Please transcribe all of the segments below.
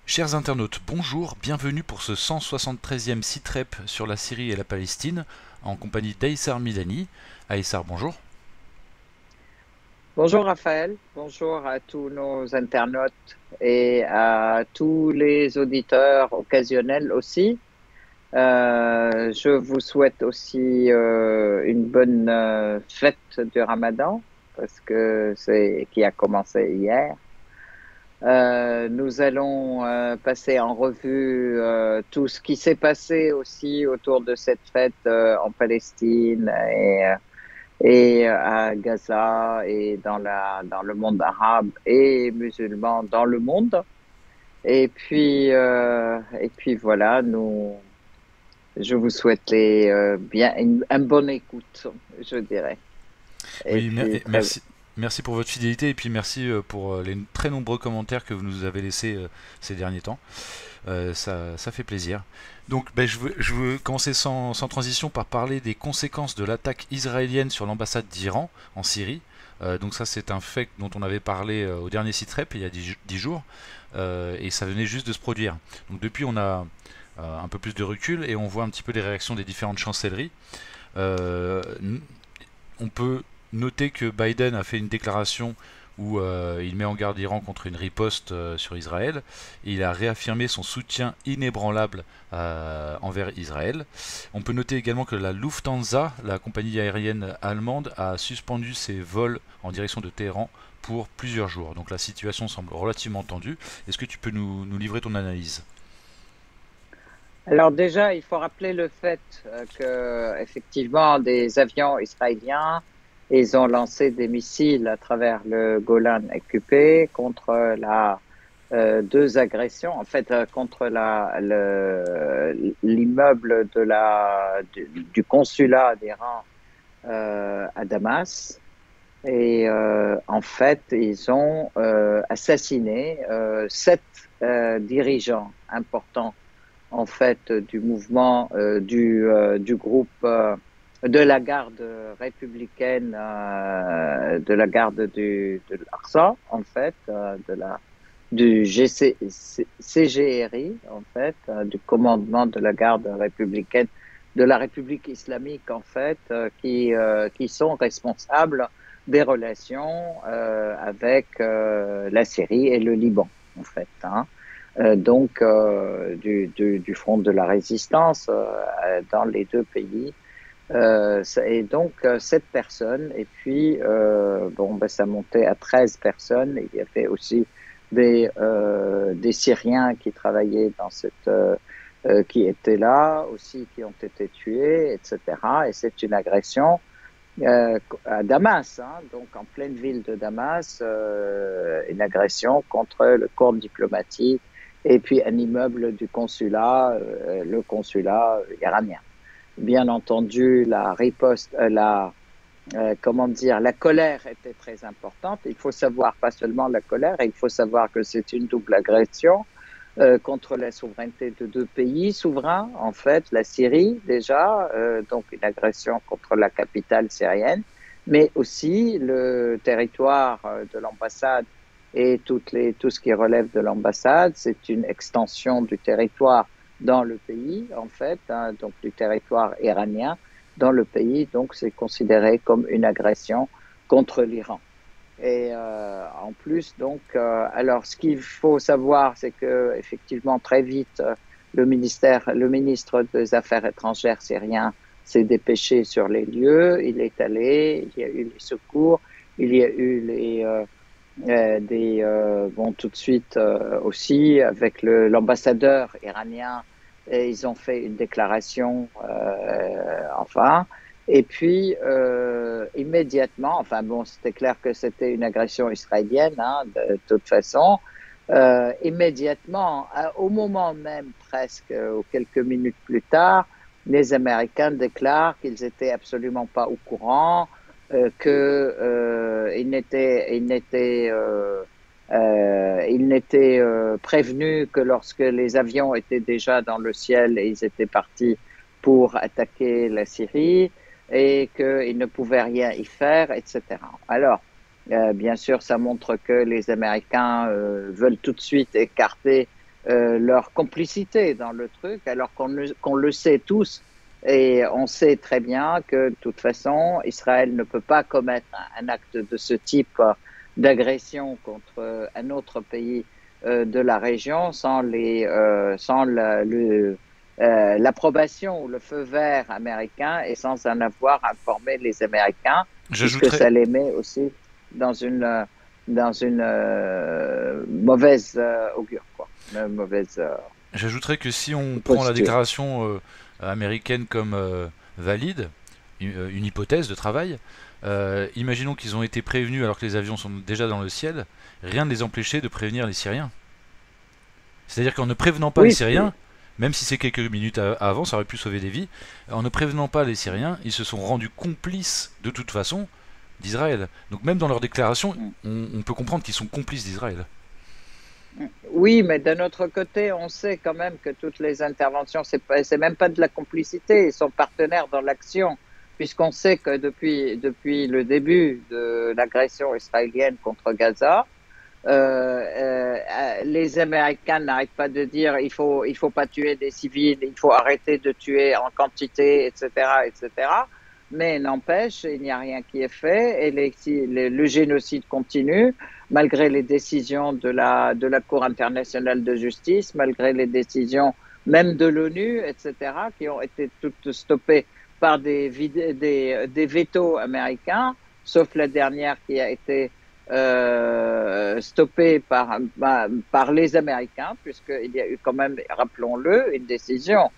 Chers internautes, bonjour, bienvenue pour ce 173e Sitrep sur la Syrie et la Palestine, en compagnie d'Aïssar Milani. Aïssar, bonjour. Bonjour Raphaël, bonjour à tous nos internautes et à tous les auditeurs occasionnels aussi. Je vous souhaite aussi une bonne fête du Ramadan parce que qui a commencé hier. Nous allons passer en revue tout ce qui s'est passé aussi autour de cette fête en Palestine et à Gaza et dans le monde arabe et musulman dans le monde. Et puis voilà, je vous souhaite un bon écoute, je dirais. Oui, merci pour votre fidélité et puis merci pour les très nombreux commentaires que vous nous avez laissés ces derniers temps. Ça fait plaisir. Donc je veux commencer sans transition par parler des conséquences de l'attaque israélienne sur l'ambassade d'Iran en Syrie. Donc ça c'est un fait dont on avait parlé au dernier Sitrep il y a 10 jours et ça venait juste de se produire. Donc depuis on a un peu plus de recul et on voit un petit peu les réactions des différentes chancelleries. On peut noter que Biden a fait une déclaration où il met en garde l'Iran contre une riposte sur Israël et il a réaffirmé son soutien inébranlable envers Israël. On peut noter également que la Lufthansa, la compagnie aérienne allemande, a suspendu ses vols en direction de Téhéran pour plusieurs jours. Donc la situation semble relativement tendue. Est-ce que tu peux nous livrer ton analyse ? Alors déjà, il faut rappeler le fait que effectivement des avions israéliens ils ont lancé des missiles à travers le Golan occupé contre deux agressions, en fait, contre l'immeuble du consulat d'Iran à Damas. Et en fait, ils ont assassiné 7 dirigeants importants en fait du mouvement du groupe de la garde républicaine, de la garde de l'Aqsa, en fait, du CGRI, en fait, du commandement de la garde républicaine de la République islamique, en fait, qui sont responsables des relations avec la Syrie et le Liban, en fait, hein. Donc du front de la résistance dans les deux pays. Et donc, 7 personnes, et puis, ça montait à 13 personnes. Il y avait aussi des Syriens qui travaillaient qui étaient là, aussi, qui ont été tués, etc. Et c'est une agression à Damas, hein, donc en pleine ville de Damas, une agression contre le corps diplomatique et puis un immeuble du consulat, le consulat iranien. Bien entendu, la riposte, la colère était très importante. Il faut savoir, pas seulement la colère, il faut savoir que c'est une double agression contre la souveraineté de 2 pays souverains, en fait, la Syrie déjà, donc une agression contre la capitale syrienne, mais aussi le territoire de l'ambassade et tout ce qui relève de l'ambassade, c'est une extension du territoire dans le pays, en fait, hein, donc du territoire iranien dans le pays, donc c'est considéré comme une agression contre l'Iran. Et en plus, donc, alors ce qu'il faut savoir, c'est que effectivement très vite, le ministre des Affaires étrangères syrien s'est dépêché sur les lieux. Il est allé, il y a eu les secours, il y a eu tout de suite aussi avec l'ambassadeur iranien. Et ils ont fait une déclaration, et puis immédiatement, c'était clair que c'était une agression israélienne, hein, de toute façon. Immédiatement, au moment même presque, ou quelques minutes plus tard, les Américains déclarent qu'ils étaient absolument pas au courant, qu'ils n'étaient Ils n'étaient prévenus que lorsque les avions étaient déjà dans le ciel et ils étaient partis pour attaquer la Syrie et qu'ils ne pouvaient rien y faire, etc. Alors, bien sûr, ça montre que les Américains veulent tout de suite écarter leur complicité dans le truc, alors qu'on le sait tous. Et on sait très bien que, de toute façon, Israël ne peut pas commettre un acte de ce type d'agression contre un autre pays de la région sans l'approbation ou le feu vert américain et sans en avoir informé les Américains, puisque J'ajouterais ça les met aussi dans une mauvaise augure, quoi, une mauvaise J'ajouterais que si on prend la posture. déclaration américaine comme valide, une hypothèse de travail, imaginons qu'ils ont été prévenus alors que les avions sont déjà dans le ciel, rien ne les empêchait de prévenir les Syriens. C'est-à-dire qu'en ne prévenant pas les Oui, Syriens, même si c'est quelques minutes avant, ça aurait pu sauver des vies, en ne prévenant pas les Syriens, ils se sont rendus complices de toute façon d'Israël. Donc même dans leur déclaration, on peut comprendre qu'ils sont complices d'Israël. oui, mais d'un autre côté, on sait quand même que toutes les interventions, c'est même pas de la complicité, ils sont partenaires dans l'action, puisqu'on sait que depuis le début de l'agression israélienne contre Gaza, les Américains n'arrêtent pas de dire il faut pas tuer des civils, il faut arrêter de tuer en quantité, etc., etc. Mais n'empêche, il n'y a rien qui est fait et le génocide continue malgré les décisions de la Cour internationale de justice, malgré les décisions même de l'ONU, etc., qui ont été toutes stoppées par des vétos américains, sauf la dernière qui a été stoppé par les Américains, puisqu'il y a eu quand même, rappelons-le, une décision.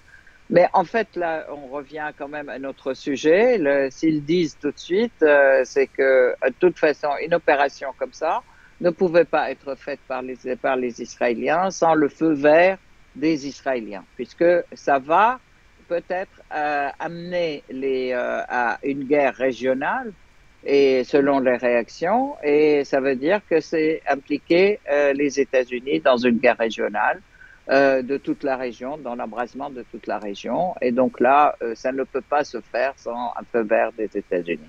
Mais en fait, là, on revient quand même à notre sujet. S'ils disent tout de suite, c'est que, de toute façon, une opération comme ça ne pouvait pas être faite par les Israéliens sans le feu vert des Israéliens, puisque ça va peut-être amener à une guerre régionale et selon les réactions, et ça veut dire que c'est impliquer les États-Unis dans une guerre régionale de toute la région, dans l'embrasement de toute la région, et donc là, ça ne peut pas se faire sans un feu vert des États-Unis.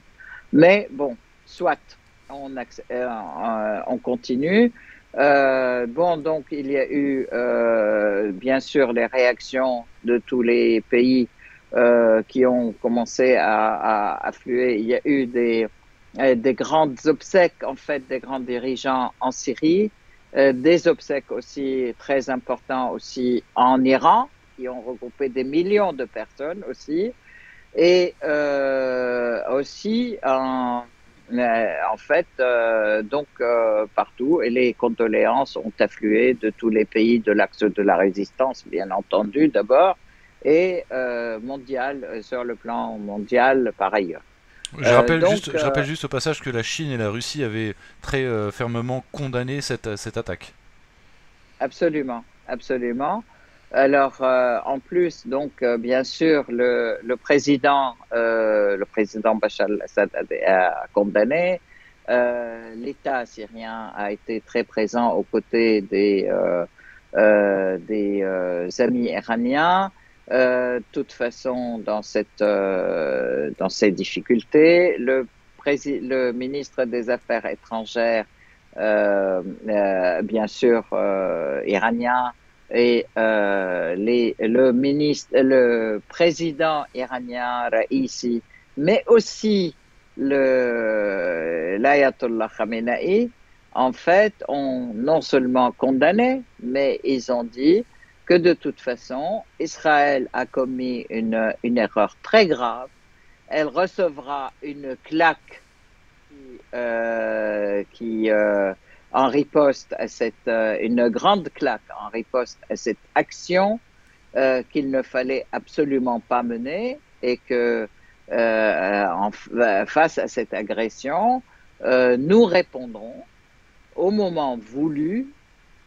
Mais bon, soit on continue. Bon, donc il y a eu bien sûr les réactions de tous les pays qui ont commencé à affluer. Il y a eu des grandes obsèques, en fait, des grands dirigeants en Syrie, des obsèques aussi très importants aussi en Iran, qui ont regroupé des millions de personnes aussi, et aussi en fait, donc partout, et les condoléances ont afflué de tous les pays de l'axe de la résistance, bien entendu, d'abord, et mondial, sur le plan mondial par ailleurs. Donc, Je rappelle juste au passage que la Chine et la Russie avaient très fermement condamné cette attaque. absolument, absolument. Alors, en plus, donc, bien sûr, le président Bachar al-Assad a condamné. L'État syrien a été très présent aux côtés des amis iraniens. De toute façon, dans ces difficultés, le ministre des Affaires étrangères, bien sûr, iranien, et le président iranien Raisi, mais aussi l'ayatollah Khamenei, en fait, ont non seulement condamné, mais ils ont dit que de toute façon, Israël a commis une erreur très grave. Elle recevra une claque en riposte à une grande claque en riposte à cette action qu'il ne fallait absolument pas mener et que face à cette agression, nous répondrons au moment voulu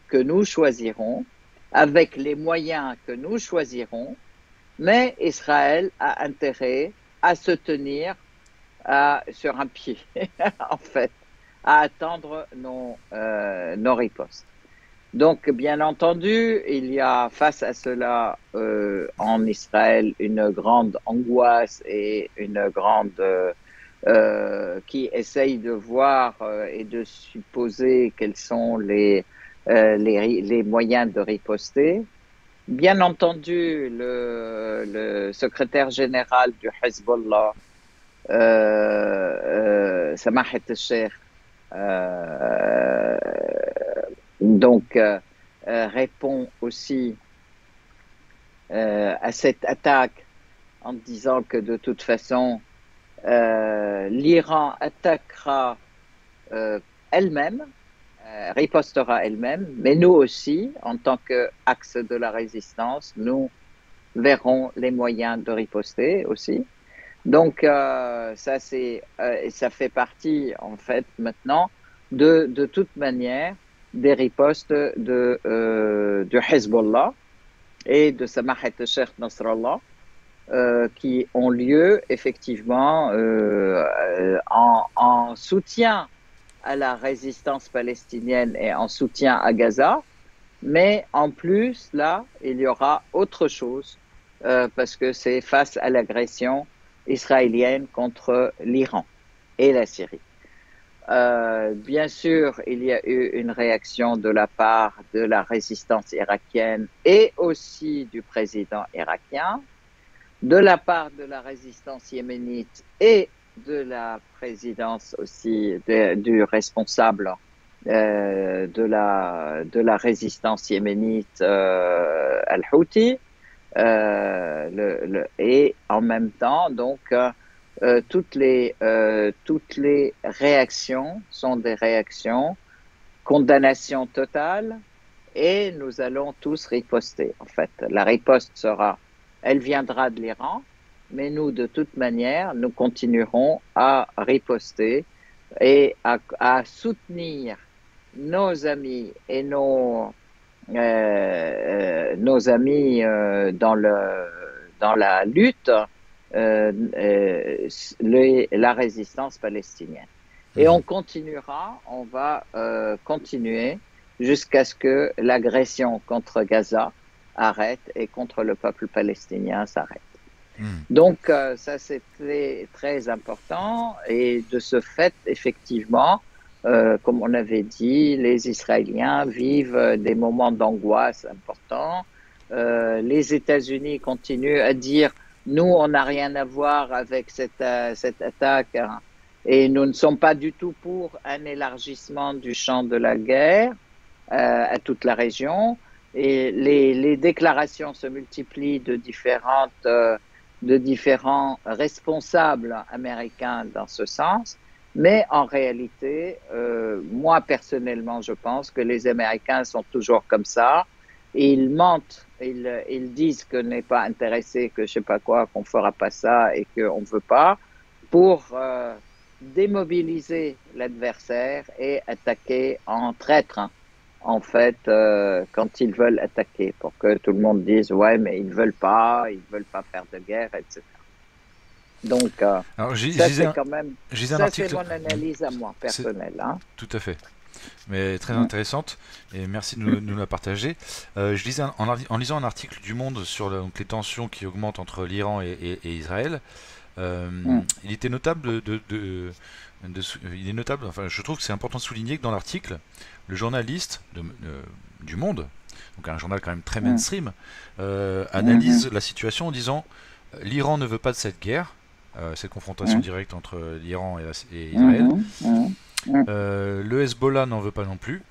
que nous choisirons, avec les moyens que nous choisirons, mais Israël a intérêt à se tenir sur un pied, en fait. à attendre nos ripostes. Donc, bien entendu, il y a face à cela en Israël une grande angoisse et une grande qui essaye de voir et de supposer quels sont les moyens de riposter. Bien entendu, le secrétaire général du Hezbollah, Samahat al-Sheikh, euh, donc répond aussi à cette attaque en disant que de toute façon, l'Iran attaquera elle-même, ripostera elle-même, mais nous aussi, en tant qu'axe de la résistance, nous verrons les moyens de riposter aussi. Donc, ça fait partie, en fait, maintenant, de toute manière, des ripostes du Hezbollah et de Samahat al-Sheikh Nasrallah, qui ont lieu effectivement en soutien à la résistance palestinienne et en soutien à Gaza. Mais en plus, là, il y aura autre chose parce que c'est face à l'agression israélienne contre l'Iran et la Syrie. Bien sûr, il y a eu une réaction de la part de la résistance irakienne et aussi du président irakien, de la part de la résistance yéménite et de la présidence aussi du responsable de la résistance yéménite al-Houthi, et en même temps, donc, toutes les réactions sont des réactions, condamnation totale, et nous allons tous riposter. En fait, la riposte elle viendra de l'Iran, mais nous, de toute manière, nous continuerons à riposter et à soutenir nos amis et nos amis dans la lutte, la résistance palestinienne. Et on va continuer jusqu'à ce que l'agression contre Gaza arrête et contre le peuple palestinien s'arrête. Donc, ça, c'était très important. Et de ce fait, effectivement, comme on avait dit, les Israéliens vivent des moments d'angoisse importants. Les États-Unis continuent à dire « Nous, on n'a rien à voir avec cette attaque hein, et nous ne sommes pas du tout pour un élargissement du champ de la guerre à toute la région. » Et les déclarations se multiplient de différents responsables américains dans ce sens. Mais en réalité, moi personnellement, je pense que les Américains sont toujours comme ça. Ils mentent, ils disent qu'on n'est pas intéressé, que je sais pas quoi, qu'on fera pas ça et qu'on ne veut pas, pour démobiliser l'adversaire et attaquer en traître. En fait, quand ils veulent attaquer, pour que tout le monde dise ouais, mais ils veulent pas faire de guerre, etc. Donc, alors, ça c'est quand même, ça c'est article... mon analyse à moi personnelle. Hein. Tout à fait, mais très intéressante, et merci de nous la partager. Je lisais en lisant un article du Monde sur donc, les tensions qui augmentent entre l'Iran et Israël. Il était notable il est notable, enfin je trouve que c'est important de souligner que dans l'article, le journaliste du Monde, donc un journal quand même très mainstream, analyse la situation en disant l'Iran ne veut pas de cette guerre, cette confrontation directe entre l'Iran et Israël. Le Hezbollah n'en veut pas non plus.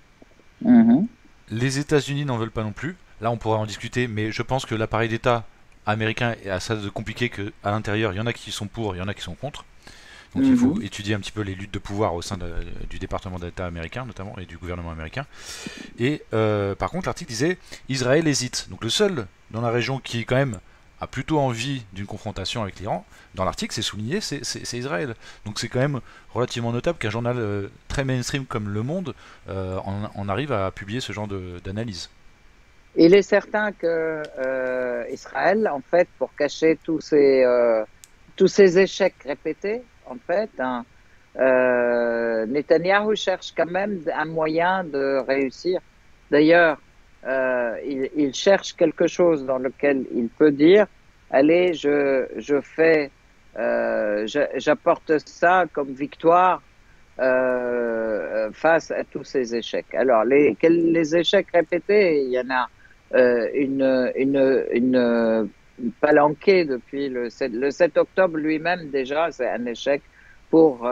Les États-Unis n'en veulent pas non plus. Là, on pourrait en discuter, mais je pense que l'appareil d'État américain est assez compliqué qu'à l'intérieur, il y en a qui sont pour, il y en a qui sont contre. Donc il faut étudier un petit peu les luttes de pouvoir au sein du département d'État américain notamment et du gouvernement américain. Et par contre l'article disait Israël hésite. Donc le seul dans la région qui quand même a plutôt envie d'une confrontation avec l'Iran, dans l'article c'est souligné, c'est Israël. Donc c'est quand même relativement notable qu'un journal très mainstream comme Le Monde en arrive à publier ce genre d'analyse. Il est certain que Israël, en fait, pour cacher tous ces échecs répétés, en fait, hein, Netanyahou cherche quand même un moyen de réussir. D'ailleurs, il cherche quelque chose dans lequel il peut dire, allez, j'apporte ça comme victoire face à tous ces échecs. Alors, les échecs répétés, il y en a une palanquée depuis le 7 octobre lui-même déjà, c'est un échec pour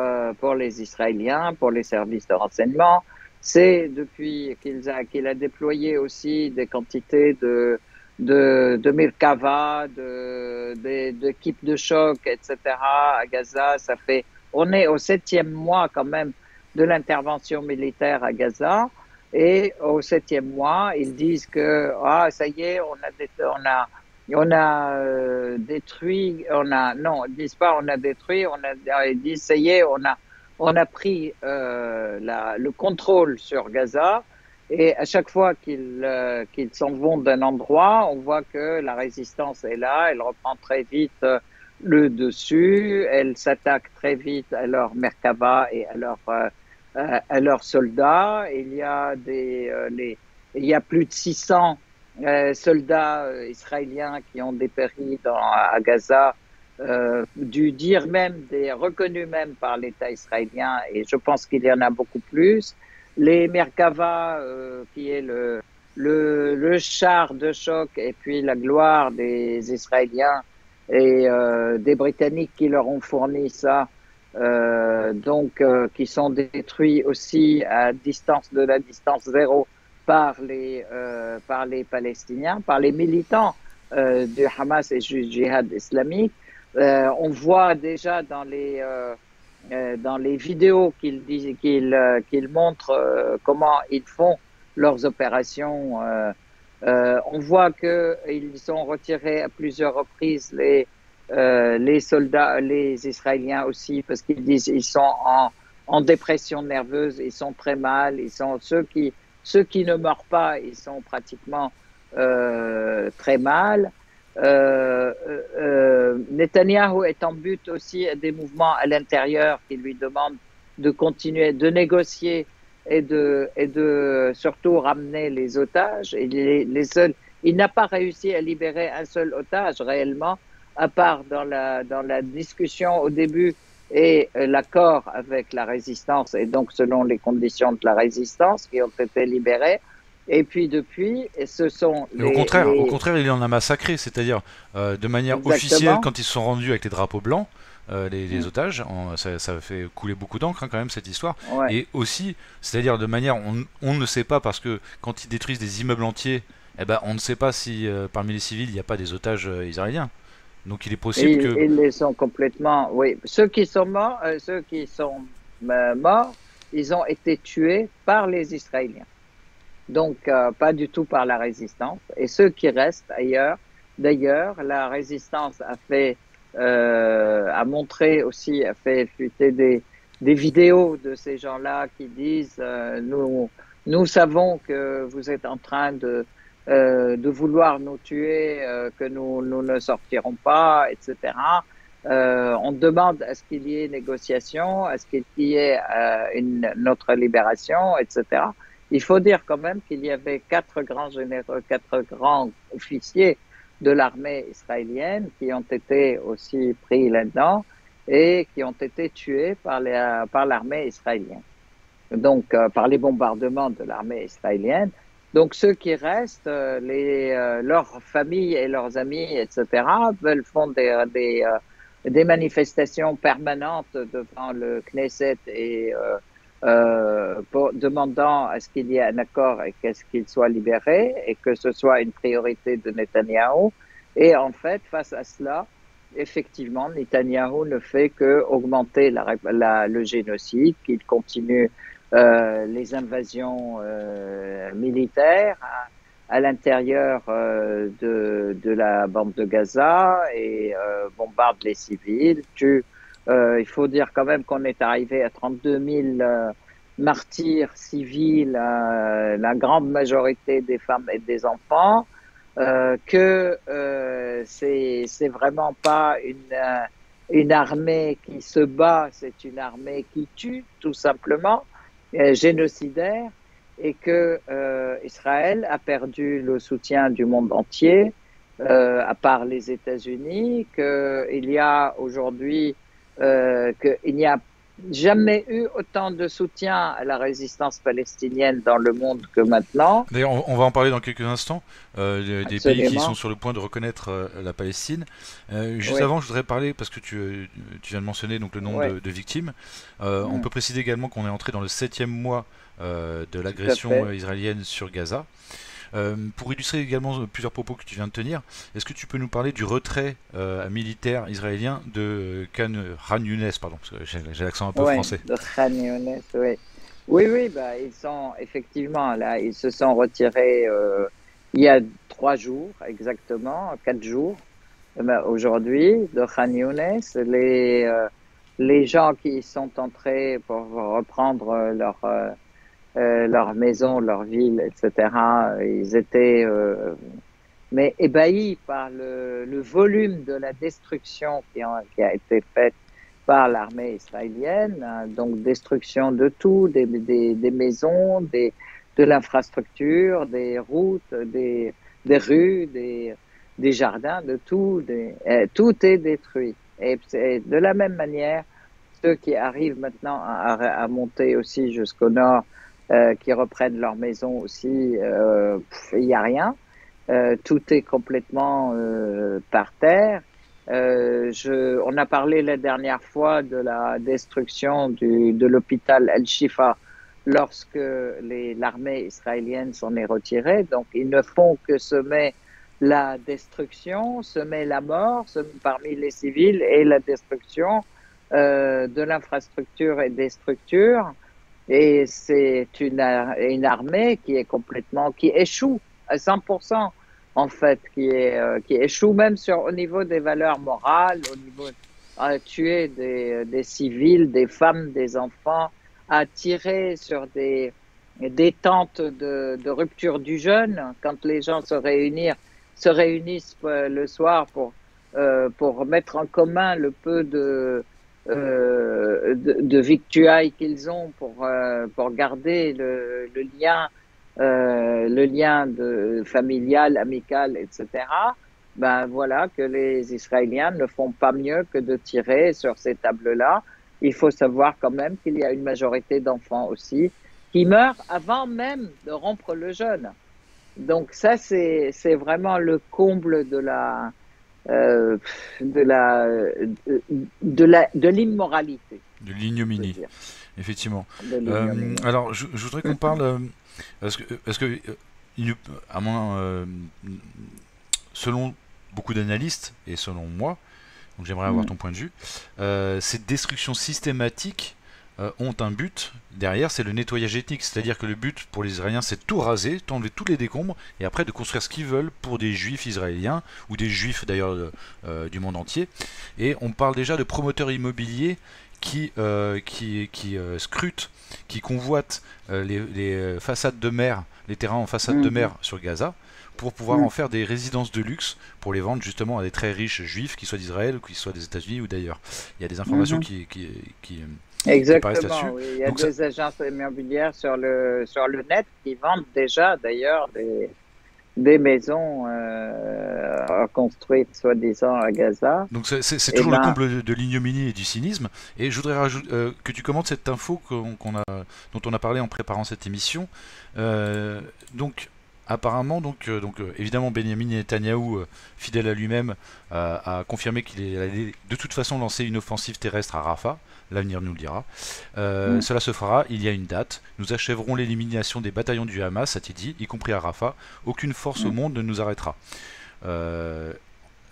les Israéliens, pour les services de renseignement. C'est depuis qu'il a déployé aussi des quantités de Merkava, d'équipes de choc, etc. à Gaza. On est au 7e mois quand même de l'intervention militaire à Gaza. Et au 7e mois, ils disent que ça y est, on a détruit, non, ils disent pas on a détruit, ils disent ça y est, on a pris le contrôle sur Gaza. Et à chaque fois qu'ils s'en vont d'un endroit, on voit que la résistance est là, elle reprend très vite le dessus, elle s'attaque très vite à leur Merkava et à leurs soldats. Il y a plus de 600 soldats israéliens qui ont dépéri à Gaza, reconnus même par l'État israélien, et je pense qu'il y en a beaucoup plus. Les Merkava, qui est le char de choc et puis la gloire des Israéliens et des Britanniques qui leur ont fourni ça, qui sont détruits aussi à la distance zéro par les Palestiniens, par les militants du Hamas et du djihad islamique. On voit déjà dans les vidéos qu'ils montrent comment ils font leurs opérations. On voit qu'ils sont retirés à plusieurs reprises les soldats, les Israéliens aussi, parce qu'ils disent ils sont en dépression nerveuse, ils sont très mal, ceux qui ne meurent pas, ils sont pratiquement très mal. Netanyahou est en but aussi à des mouvements à l'intérieur qui lui demandent de continuer, de négocier et de surtout ramener les otages. Il n'a pas réussi à libérer un seul otage réellement, à part dans la discussion au début et l'accord avec la résistance, et donc selon les conditions de la résistance qui ont été libérées. Et puis depuis, ce sont au contraire, il en a massacré, c'est-à-dire de manière officielle, quand ils se sont rendus avec les drapeaux blancs, les otages, ça fait couler beaucoup d'encre quand même cette histoire. Ouais. Et aussi, c'est-à-dire de manière, on ne sait pas, parce que quand ils détruisent des immeubles entiers, on ne sait pas si parmi les civils il n'y a pas des otages israéliens. Donc il est possible que... Ils les sont complètement... Oui, ceux qui sont morts, ils ont été tués par les Israéliens. Donc, pas du tout par la résistance. Et ceux qui restent d'ailleurs, la résistance a fait fuiter des vidéos de ces gens-là qui disent nous savons que vous êtes en train de vouloir nous tuer, que nous ne sortirons pas, etc. On demande à ce qu'il y ait négociation, à ce qu'il y ait notre libération, etc. Il faut dire quand même qu'il y avait 4 grands officiers de l'armée israélienne qui ont été aussi pris là-dedans et qui ont été tués par l'armée israélienne. Donc, par les bombardements de l'armée israélienne. Donc, ceux qui restent, leurs familles et leurs amis, etc., font des manifestations permanentes devant le Knesset et demandant à ce qu'il y ait un accord et qu'il soit libéré et que ce soit une priorité de Netanyahou. Et en fait, face à cela, effectivement, Netanyahou ne fait qu'augmenter le génocide, qu'il continue les invasions militaires à l'intérieur de la bande de Gaza et bombarde les civils, il faut dire quand même qu'on est arrivé à 32 000 martyrs civils, la grande majorité des femmes et des enfants, que c'est vraiment pas une armée qui se bat, c'est une armée qui tue, tout simplement, génocidaire, et que Israël a perdu le soutien du monde entier, à part les États-Unis, qu'il y a aujourd'hui, qu'il n'y a jamais eu autant de soutien à la résistance palestinienne dans le monde que maintenant. D'ailleurs, on va en parler dans quelques instants, des pays qui sont Absolument. sur le point de reconnaître la Palestine. Juste Oui, avant, je voudrais parler, parce que tu viens de mentionner donc, le nombre oui, de victimes. On peut préciser également qu'on est entré dans le 7e mois de tout à l'agression fait. israélienne sur Gaza. Pour illustrer également plusieurs propos que tu viens de tenir, est-ce que tu peux nous parler du retrait militaire israélien de Khan Younes, pardon, parce que j'ai l'accent un peu Oui, français. de Khan Younes, oui. Oui, oui, bah, ils sont effectivement là, ils se sont retirés il y a 3 jours, exactement, 4 jours, bah, aujourd'hui, de Khan Younes. Les gens qui sont entrés pour reprendre leur maison, leur ville, etc., ils étaient mais ébahis par le volume de la destruction qui a été faite par l'armée israélienne, hein, donc destruction de tout, des maisons, de l'infrastructure, des routes, des rues, des jardins, de tout, tout est détruit. Et de la même manière, ceux qui arrivent maintenant à monter aussi jusqu'au nord, qui reprennent leur maison aussi, il n'y a rien. Tout est complètement par terre. On a parlé la dernière fois de la destruction de l'hôpital Al-Shifa lorsque l'armée israélienne s'en est retirée. Donc, ils ne font que semer la destruction, semer la mort parmi les civils et la destruction de l'infrastructure et des structures. Et c'est une armée qui est qui échoue à 100%, en fait, qui échoue même au niveau des valeurs morales, au niveau à tuer des civils, des femmes, des enfants, à tirer sur des tentes de rupture du jeûne, quand les gens se réunissent le soir pour mettre en commun le peu de victuailles qu'ils ont pour garder le lien familial, amical, etc. Ben voilà que les Israéliens ne font pas mieux que de tirer sur ces tables-là. Il faut savoir quand même qu'il y a une majorité d'enfants aussi qui meurent avant même de rompre le jeûne. Donc ça, c'est vraiment le comble euh, de la, de l'immoralité, De on peut l'ignominie, dire, effectivement. de l'ignominie. Alors, je voudrais qu'on parle, parce que à mon, selon beaucoup d'analystes, et selon moi, donc j'aimerais avoir ton point de vue, ces destructions systématiques ont un but derrière, c'est le nettoyage ethnique. C'est-à-dire que le but pour les Israéliens, c'est tout raser, enlever tous les décombres, et après de construire ce qu'ils veulent pour des juifs israéliens, ou des juifs d'ailleurs du monde entier. Et on parle déjà de promoteurs immobiliers qui scrutent, qui convoitent les façades de mer, les terrains en façade de Mhm, mer sur Gaza, pour pouvoir en mhm, faire des résidences de luxe pour les vendre justement à des très riches juifs, qu'ils soient d'Israël ou qu'ils soient des États-Unis ou d'ailleurs. Il y a des informations mhm. qui paraissent Exactement, là-dessus. oui. Il y a Donc ça, des agences immobilières sur le net qui vendent déjà d'ailleurs des maisons construites soi-disant à Gaza. donc c'est Eh toujours le ben, comble de l'ignominie et du cynisme. Et je voudrais rajouter que tu commentes cette info dont on a parlé en préparant cette émission. Donc apparemment, évidemment, Benjamin Netanyahou, fidèle à lui-même, a confirmé qu'il allait de toute façon lancer une offensive terrestre à Rafah. L'avenir nous le dira. mm, Cela se fera, il y a une date. Nous achèverons l'élimination des bataillons du Hamas, a-t-il dit, y compris à Rafah. Aucune force au mm, monde ne nous arrêtera. Euh,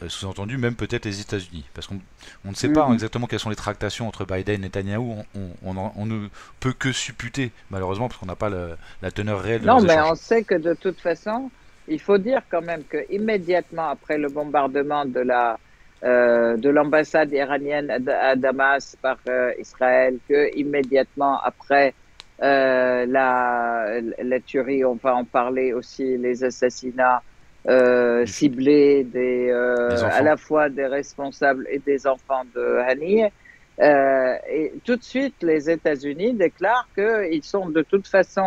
Sous-entendu même peut-être les États-Unis, parce qu'on ne sait pas mhm. exactement quelles sont les tractations entre Biden et Netanyahou. On ne peut que supputer, malheureusement, parce qu'on n'a pas la teneur réelle de Non, leurs mais échanges. on sait que de toute façon, il faut dire quand même que immédiatement après le bombardement de l'ambassade iranienne à Damas par Israël, que immédiatement après la tuerie, on va en parler aussi, les assassinats cibler des à enfants. la fois des responsables et des enfants de Haniyeh. Et tout de suite, les États-Unis déclarent qu'ils sont de toute façon,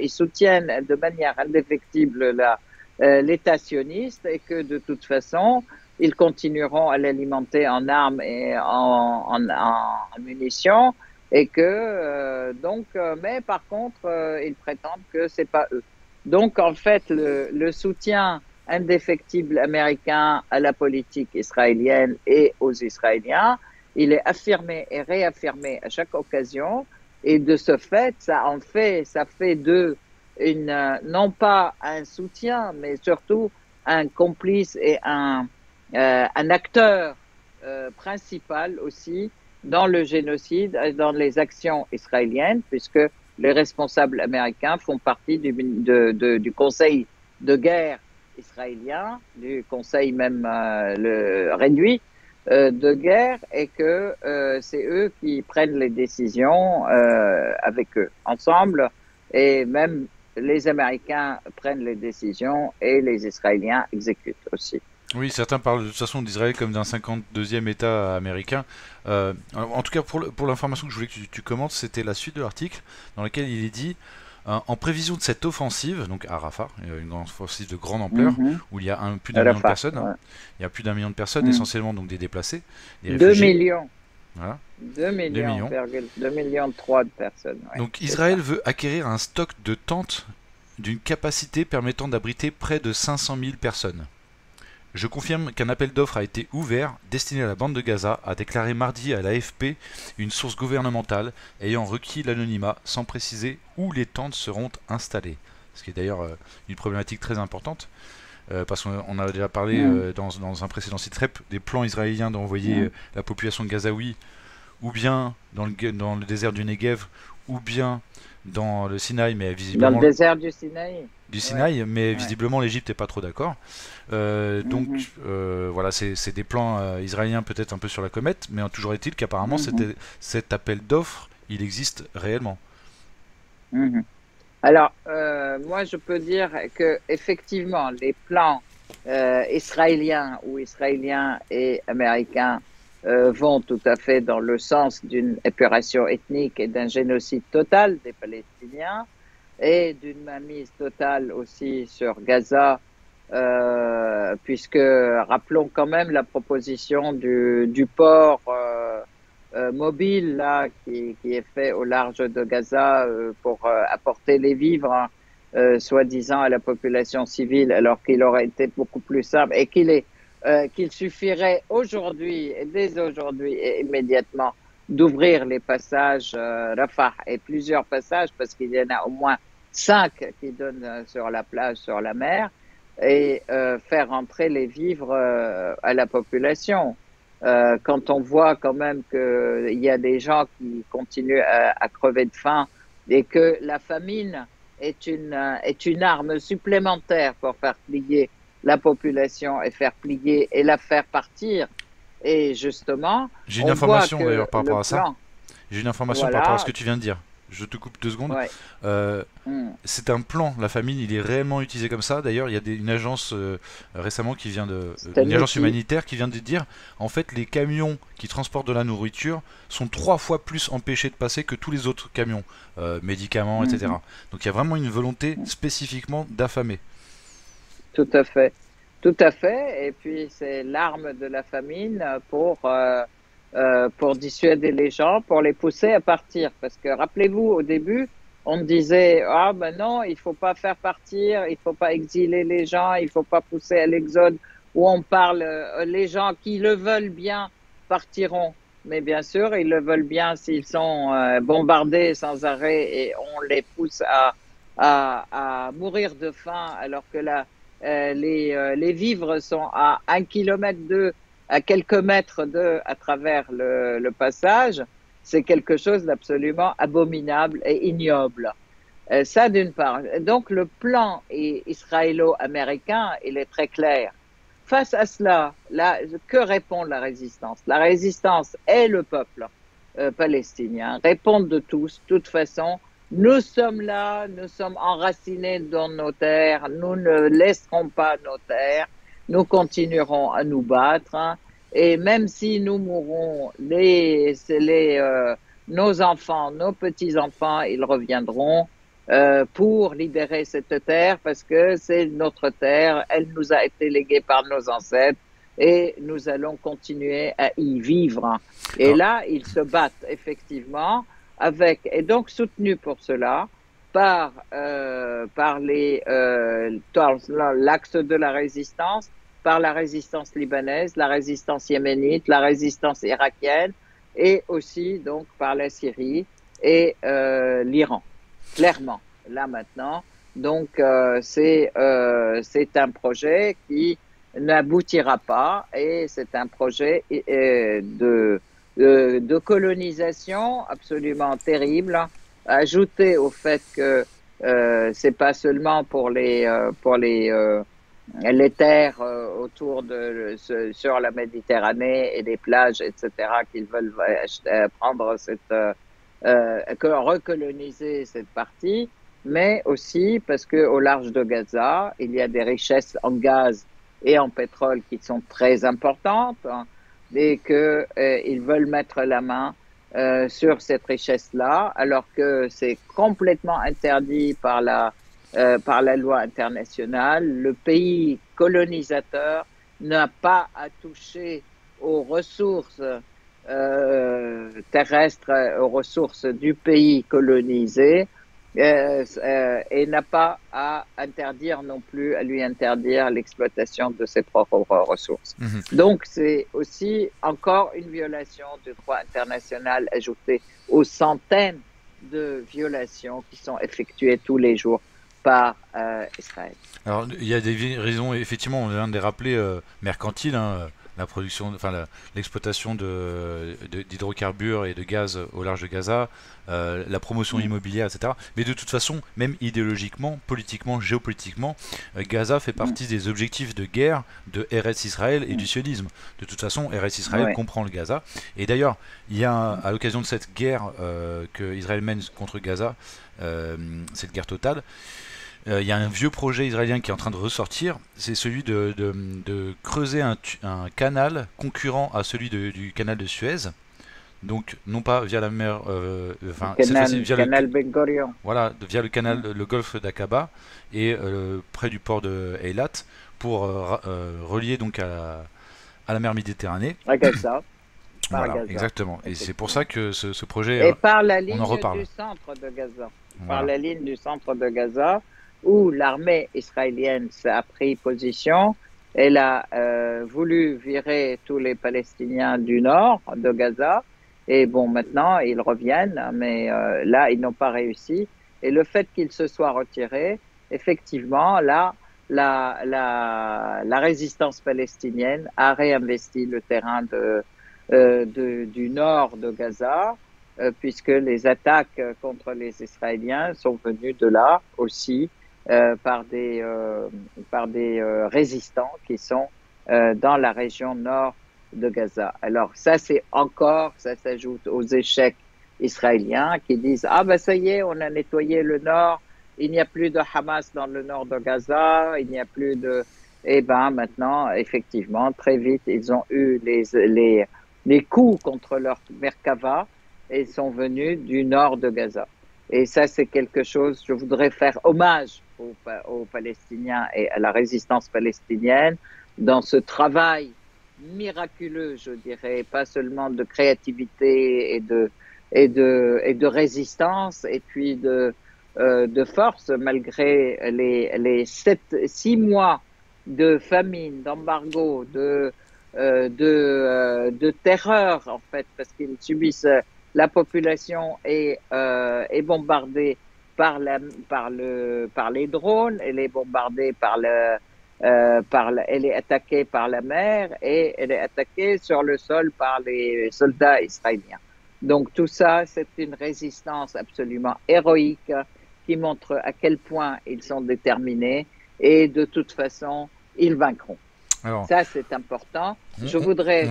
ils soutiennent de manière indéfectible l'État sioniste et que de toute façon, ils continueront à l'alimenter en armes et en munitions et que mais par contre, ils prétendent que c'est pas eux. Donc en fait, le soutien indéfectible américain à la politique israélienne et aux Israéliens, il est affirmé et réaffirmé à chaque occasion. Et de ce fait, ça fait d'eux non pas un soutien, mais surtout un complice et un acteur principal aussi dans le génocide, dans les actions israéliennes, puisque les responsables américains font partie du conseil de guerre israélien, du conseil même le réduit de guerre, et que c'est eux qui prennent les décisions avec eux, ensemble, et même les Américains prennent les décisions et les Israéliens exécutent aussi. Oui, certains parlent de toute façon d'Israël comme d'un 52e État américain. En tout cas, pour l'information que je voulais que tu commentes, c'était la suite de l'article dans lequel il est dit en prévision de cette offensive, donc à Rafah, une offensive de grande ampleur, où il y a plus d'un million de Rafah, personnes, ouais. il y a plus d'un million de personnes, Mm. essentiellement donc des déplacés, des 2 réfugiés, millions, voilà, 2 2 millions, millions. 2 millions 3 de personnes, ouais, Donc c'est Israël ça. veut acquérir un stock de tentes d'une capacité permettant d'abriter près de 500 000 personnes. Je confirme qu'un appel d'offres a été ouvert destiné à la bande de Gaza, a déclaré mardi à l'AFP une source gouvernementale ayant requis l'anonymat sans préciser où les tentes seront installées. Ce qui est d'ailleurs une problématique très importante, parce qu'on a déjà parlé Mm. dans un précédent site rep des plans israéliens d'envoyer Mm. la population gazaoui ou bien dans le désert du Negev ou bien dans le Sinaï, mais Dans le visiblement désert du Sinaï, du ouais, Sinaï, mais ouais. visiblement l'Égypte n'est pas trop d'accord. Mhm, Voilà, c'est des plans israéliens peut-être un peu sur la comète, mais toujours est-il qu'apparemment mhm, cet appel d'offres, il existe réellement. mhm. Alors, moi, je peux dire que effectivement, les plans israéliens ou israéliens et américains vont tout à fait dans le sens d'une épuration ethnique et d'un génocide total des Palestiniens et d'une mainmise totale aussi sur Gaza, puisque rappelons quand même la proposition du port mobile là qui est fait au large de Gaza pour apporter les vivres, hein, soi-disant à la population civile, alors qu'il aurait été beaucoup plus simple et qu'il suffirait aujourd'hui, et dès aujourd'hui et immédiatement, d'ouvrir les passages Rafah et plusieurs passages, parce qu'il y en a au moins 5 qui donnent sur la plage, sur la mer, et faire entrer les vivres à la population. Quand on voit quand même qu'il y a des gens qui continuent à crever de faim et que la famine est une arme supplémentaire pour faire plier la population et faire plier et la faire partir. Et justement, J'ai une on voit information que d'ailleurs par le rapport à ça. plan, J'ai une information par rapport à ce voilà, que tu viens de dire. Je te coupe 2 secondes. ouais, Euh, mm, c'est un plan, la famine, il est réellement utilisé comme ça. D'ailleurs, il y a une agence récemment c'est une un agence outil. humanitaire qui vient de dire, en fait, les camions qui transportent de la nourriture sont 3 fois plus empêchés de passer que tous les autres camions, médicaments, Mhm, etc. Donc il y a vraiment une volonté spécifiquement d'affamer. tout à fait. Tout à fait. Et puis, c'est l'arme de la famine pour dissuader les gens, pour les pousser à partir. Parce que rappelez-vous, au début, on disait, ah ben non, il faut pas faire partir, il faut pas exiler les gens, il faut pas pousser à l'exode, où on parle, les gens qui le veulent bien partiront. Mais bien sûr, ils le veulent bien s'ils sont bombardés sans arrêt et on les pousse à mourir de faim alors que là, les vivres sont à 1 kilomètre d'eux, à quelques mètres d'eux à travers le passage. C'est quelque chose d'absolument abominable et ignoble. Ça d'une part. Donc le plan israélo-américain, il est très clair. Face à cela, que répond la résistance? La résistance est le peuple palestinien, répondent de tous, de toute façon, nous sommes là, nous sommes enracinés dans nos terres, nous ne laisserons pas nos terres, nous continuerons à nous battre, hein, et même si nous mourrons, nos enfants, nos petits-enfants, ils reviendront pour libérer cette terre parce que c'est notre terre, elle nous a été léguée par nos ancêtres et nous allons continuer à y vivre. Et Alors, là, ils se battent effectivement et donc soutenu pour cela par l'axe de la résistance, par la résistance libanaise, la résistance yéménite, la résistance irakienne et aussi donc par la Syrie et l'Iran. Clairement, là maintenant. Donc c'est un projet qui n'aboutira pas et c'est un projet de colonisation absolument terrible, ajouté au fait que c'est pas seulement pour les terres autour sur la Méditerranée et des plages, etc., qu'ils veulent prendre recoloniser cette partie, mais aussi parce que au large de Gaza, il y a des richesses en gaz et en pétrole qui sont très importantes, hein, et que ils veulent mettre la main sur cette richesse-là, alors que c'est complètement interdit par la loi internationale. Le pays colonisateur n'a pas à toucher aux ressources terrestres, aux ressources du pays colonisé, et n'a pas à lui interdire l'exploitation de ses propres ressources. Donc c'est aussi encore une violation du droit international ajoutée aux centaines de violations qui sont effectuées tous les jours par Israël. Alors, il y a des raisons, effectivement, on vient de les rappeler, mercantiles, hein, la production, enfin l'exploitation d'hydrocarbures et de gaz au large de Gaza, la promotion immobilière, etc. Mais de toute façon, même idéologiquement, politiquement, géopolitiquement, Gaza fait partie des objectifs de guerre de Eretz Israël et du sionisme. De toute façon, Eretz Israël comprend le Gaza. Et d'ailleurs, il y a à l'occasion de cette guerre que Israël mène contre Gaza, cette guerre totale, il y a un vieux projet israélien qui est en train de ressortir, c'est celui de creuser un canal concurrent à celui du canal de Suez. Donc non pas via la mer, cette fois-ci via canal Ben Gurion. Voilà, via le canal, le golfe d'Aqaba et près du port de Eilat pour relier donc à la mer Méditerranée. À Gaza. Voilà, Gaza. Exactement. Et c'est pour ça que ce projet, et par la ligne on en reparle. du centre de Gaza. Voilà. Par la ligne du centre de Gaza, où l'armée israélienne a pris position. Elle a voulu virer tous les Palestiniens du nord de Gaza. Et bon, maintenant, ils reviennent, mais là, ils n'ont pas réussi. Et le fait qu'ils se soient retirés, effectivement, là, la résistance palestinienne a réinvesti le terrain du nord de Gaza, puisque les attaques contre les Israéliens sont venues de là aussi, par des résistants qui sont dans la région nord de Gaza. Alors ça s'ajoute aux échecs israéliens qui disent ça y est, on a nettoyé le nord, il n'y a plus de Hamas dans le nord de Gaza, il n'y a plus de maintenant effectivement très vite ils ont eu les coups contre leur Merkava et sont venus du nord de Gaza. Et ça, c'est quelque chose, je voudrais faire hommage aux Palestiniens et à la résistance palestinienne dans ce travail miraculeux, je dirais, pas seulement de créativité et de résistance, et puis de force, malgré les 6 mois de famine, d'embargo, de terreur, en fait, parce qu'ils subissent. La population est bombardée par les drones, elle est bombardée elle est attaquée par la mer et elle est attaquée sur le sol par les soldats israéliens. Donc tout ça, c'est une résistance absolument héroïque qui montre à quel point ils sont déterminés et de toute façon, ils vaincront. Alors, ça, c'est important. Je voudrais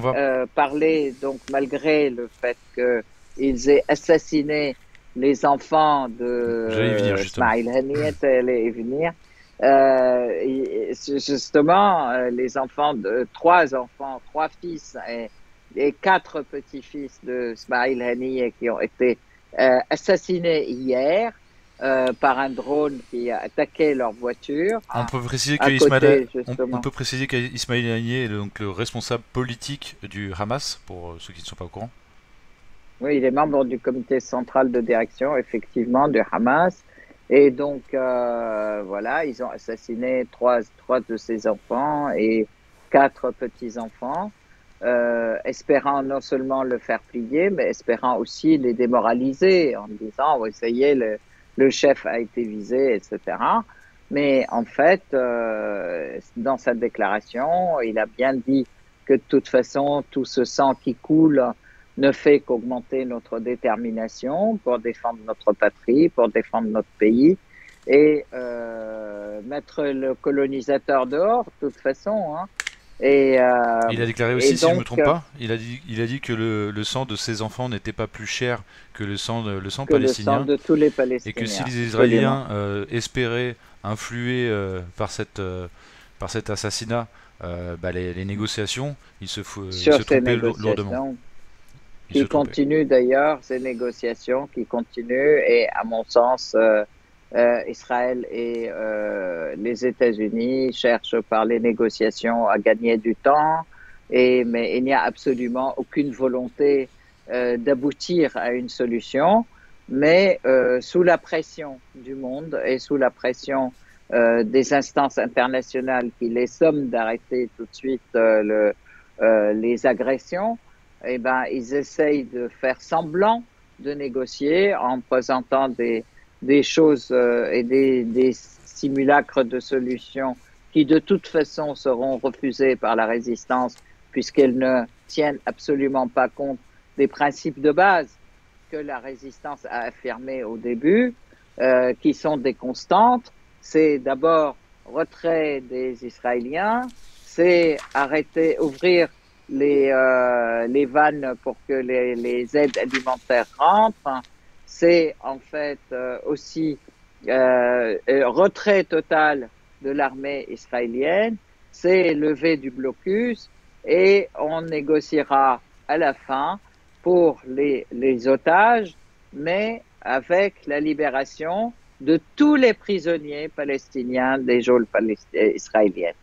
parler, donc malgré le fait qu'ils aient assassiné les enfants J'allais y venir de justement. Ismail Haniyeh allaient y venir. Justement, les enfants de trois enfants, trois fils et quatre petits-fils de Ismail Haniyeh qui ont été assassinés hier par un drone qui a attaqué leur voiture On peut préciser que à côté, On justement. peut préciser qu'Ismail Haniyeh est donc le responsable politique du Hamas, pour ceux qui ne sont pas au courant. Oui, il est membre du comité central de direction, effectivement, du Hamas. Et donc, voilà, ils ont assassiné trois de ses enfants et quatre petits-enfants, espérant non seulement le faire plier, mais espérant aussi les démoraliser en disant, oui, ça y est, le chef a été visé, etc. Mais en fait, dans sa déclaration, il a bien dit que de toute façon, tout ce sang qui coule ne fait qu'augmenter notre détermination pour défendre notre patrie, pour défendre notre pays et mettre le colonisateur dehors, de toute façon. Hein. Et, Il a déclaré et aussi, si je ne me donc, trompe pas, il a dit que le sang de ses enfants n'était pas plus cher que le sang que le sang palestinien, de tous les et que si Palestiniens, les absolument. Israéliens espéraient influer par cet assassinat les négociations, ils Sur se ces trompaient lourdement. négociations, Ils se qui trompaient. continuent d'ailleurs, ces négociations qui continuent, et à mon sens, Israël et les États-Unis cherchent par les négociations à gagner du temps, mais il n'y a absolument aucune volonté d'aboutir à une solution, mais sous la pression du monde et sous la pression des instances internationales qui les somment d'arrêter tout de suite les agressions, eh ben, ils essayent de faire semblant de négocier en présentant des choses et des simulacres de solutions qui de toute façon seront refusées par la résistance puisqu'elles ne tiennent absolument pas compte des principes de base que la résistance a affirmés au début, qui sont des constantes. C'est d'abord retrait des Israéliens, c'est arrêter, ouvrir les vannes pour que les aides alimentaires rentrent. C'est en fait aussi retrait total de l'armée israélienne, c'est levée du blocus et on négociera à la fin pour les otages, mais avec la libération de tous les prisonniers palestiniens des geôles israéliennes.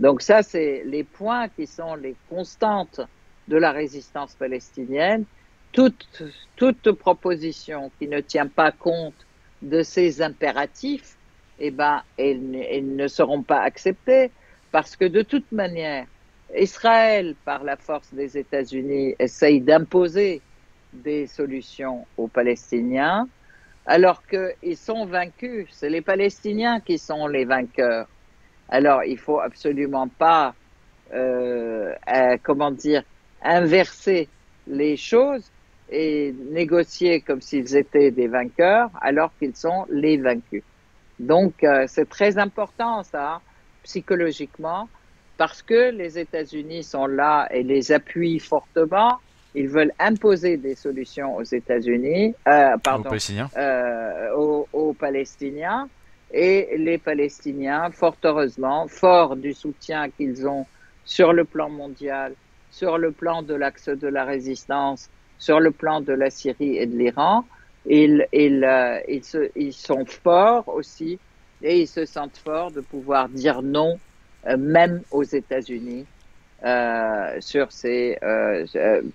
Donc ça, c'est les points qui sont les constantes de la résistance palestinienne. Toute proposition qui ne tient pas compte de ces impératifs, eh ben, elles ne seront pas acceptées parce que de toute manière, Israël, par la force des États-Unis, essaye d'imposer des solutions aux Palestiniens alors qu'ils sont vaincus. C'est les Palestiniens qui sont les vainqueurs. Alors, il faut absolument pas, comment dire, inverser les choses et négocier comme s'ils étaient des vainqueurs alors qu'ils sont les vaincus. Donc, c'est très important, ça, psychologiquement, parce que les États-Unis sont là et les appuient fortement. Ils veulent imposer des solutions aux États-Unis, Aux pardon, Palestiniens. aux Palestiniens. Et les Palestiniens, fort heureusement, forts du soutien qu'ils ont sur le plan mondial, sur le plan de l'axe de la résistance, sur le plan de la Syrie et de l'Iran, ils sont forts aussi et ils se sentent forts de pouvoir dire non, même aux États-Unis, sur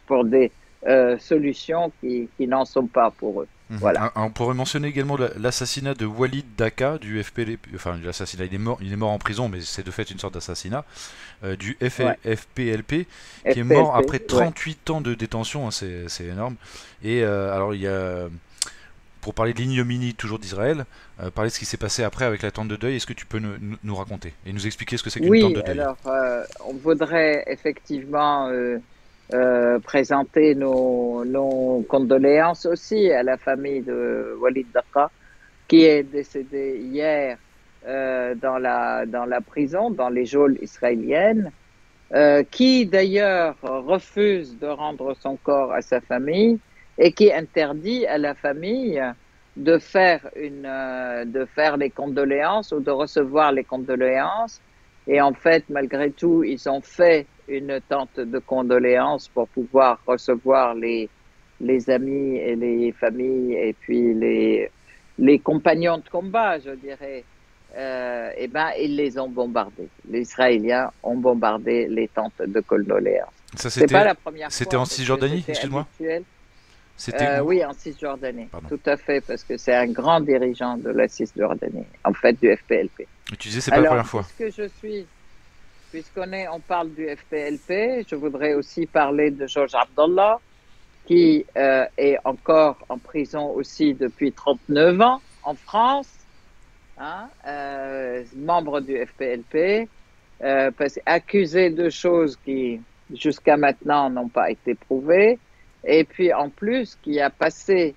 pour des solutions qui n'en sont pas pour eux. Voilà. On pourrait mentionner également l'assassinat de Walid Daka du FPLP, enfin l'assassinat, il est mort en prison, mais c'est de fait une sorte d'assassinat, du Ouais. FPLP, qui est mort FPLP, après ouais. 38 ans de détention, hein, c'est énorme. Et alors il y a, pour parler de l'ignominie toujours d'Israël, parler de ce qui s'est passé après avec la tente de deuil, est-ce que tu peux nous raconter et nous expliquer ce que c'est qu'une tente Oui, de deuil? alors on voudrait effectivement présenter nos condoléances aussi à la famille de Walid Daqqa qui est décédé hier dans la prison, dans les geôles israéliennes, qui d'ailleurs refuse de rendre son corps à sa famille et qui interdit à la famille de faire les condoléances ou de recevoir les condoléances. Et en fait, malgré tout, ils ont fait une tente de condoléances pour pouvoir recevoir les amis et les familles et puis les compagnons de combat, je dirais. Eh ben, ils les ont bombardés. Les Israéliens ont bombardé les tentes de condoléances. Ça, C'est pas la première c'était fois en parce que Cisjordanie, c'était excuse-moi. habituel. C'était où? Oui, en Cisjordanie, Pardon. tout à fait, parce que c'est un grand dirigeant de la Cisjordanie, en fait, du FPLP. Et tu disais, c'est pas la Alors, première fois. puisqu'on parle du FPLP, je voudrais aussi parler de Georges Abdallah, qui est encore en prison aussi depuis 39 ans en France, hein, membre du FPLP, accusé de choses qui, jusqu'à maintenant, n'ont pas été prouvées, et puis en plus, qui a passé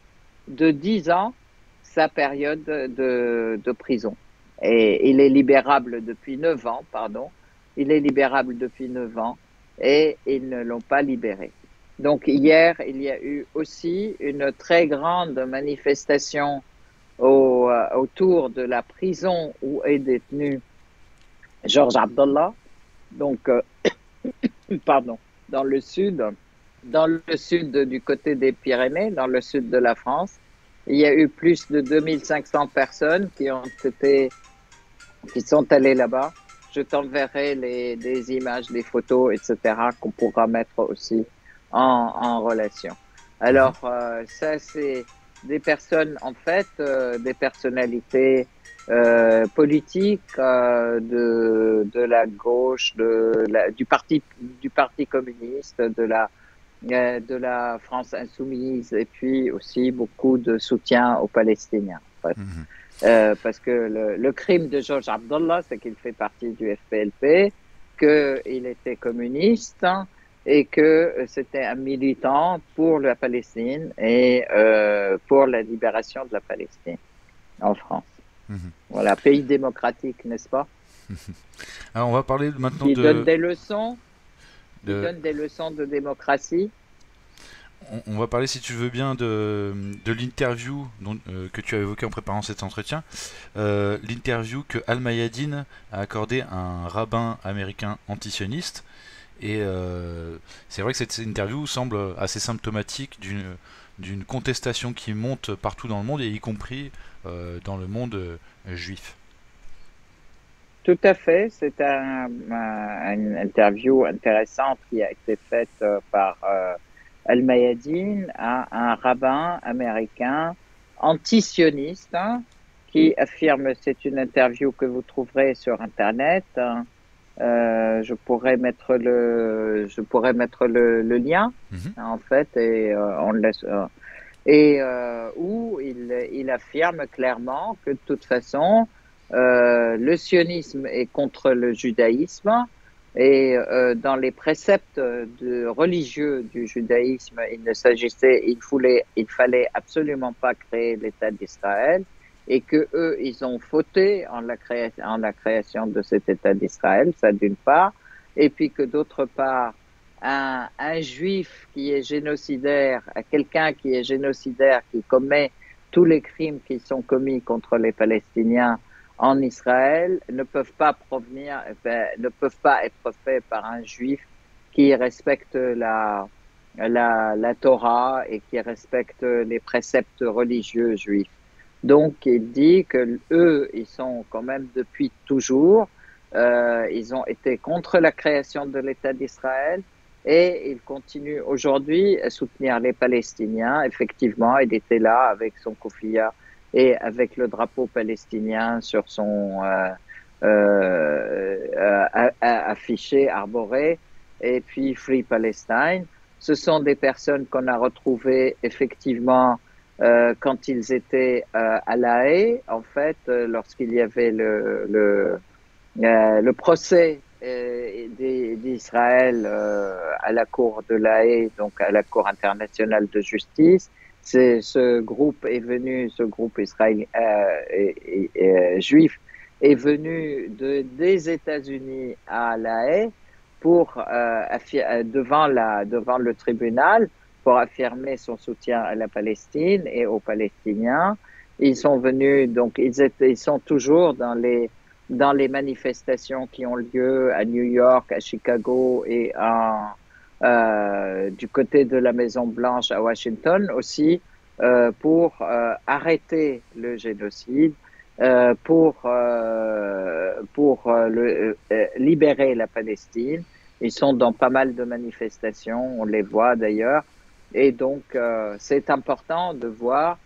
de 10 ans sa période de prison. Et il est libérable depuis 9 ans, pardon. Il est libérable depuis 9 ans et ils ne l'ont pas libéré. Donc hier, il y a eu aussi une très grande manifestation autour de la prison où est détenu Georges Abdallah, donc pardon, dans le sud du côté des Pyrénées, dans le sud de la France. Il y a eu plus de 2500 personnes qui sont allées là-bas. Je t'enverrai des images, des photos, etc., qu'on pourra mettre aussi en relation. Alors, ça, c'est des personnes, en fait, des personnalités politiques de la gauche, du parti communiste, de la France insoumise, et puis aussi beaucoup de soutien aux Palestiniens. En fait. Parce que le crime de Georges Abdallah, c'est qu'il fait partie du FPLP, qu'il était communiste et que c'était un militant pour la Palestine et pour la libération de la Palestine en France. Voilà, pays démocratique, n'est-ce pas? Alors, on va parler maintenant qui donne des leçons, qui donne des leçons de démocratie. On va parler, si tu veux bien, de l'interview que tu as évoquée en préparant cet entretien. L'interview que Al-Mayadeen a accordée à un rabbin américain antisioniste. Et c'est vrai que cette interview semble assez symptomatique d'une contestation qui monte partout dans le monde, et y compris dans le monde juif. Tout à fait, c'est une interview intéressante qui a été faite par Al-Mayadeen à un rabbin américain antisioniste qui affirme, c'est une interview que vous trouverez sur Internet, je pourrais mettre le lien en fait et on le laisse où il affirme clairement que de toute façon le sionisme est contre le judaïsme et dans les préceptes religieux du judaïsme, il fallait absolument pas créer l'État d'Israël et que eux, ils ont fauté en la création de cet État d'Israël, ça d'une part, et puis que d'autre part, un juif qui est génocidaire, quelqu'un qui est génocidaire, qui commet tous les crimes qui sont commis contre les Palestiniens en Israël ne peuvent pas être faits par un juif qui respecte la Torah et qui respecte les préceptes religieux juifs. Donc, il dit que eux, ils sont quand même depuis toujours, ils ont été contre la création de l'État d'Israël et ils continuent aujourd'hui à soutenir les Palestiniens. Effectivement, il était là avec son koufiya et avec le drapeau palestinien sur son affiché, arboré, et puis Free Palestine. Ce sont des personnes qu'on a retrouvées effectivement quand ils étaient à La Haye, en fait, lorsqu'il y avait le procès d'Israël à la Cour de La Haye, donc à la Cour internationale de justice. Ce groupe israélien juif est venu des États-Unis à La Haye pour devant le tribunal pour affirmer son soutien à la Palestine et aux Palestiniens. Ils sont venus, donc ils sont toujours dans les manifestations qui ont lieu à New York, à Chicago et du côté de la Maison Blanche à Washington aussi, pour arrêter le génocide, pour libérer la Palestine. Ils sont dans pas mal de manifestations, on les voit d'ailleurs. Et donc, c'est important de voir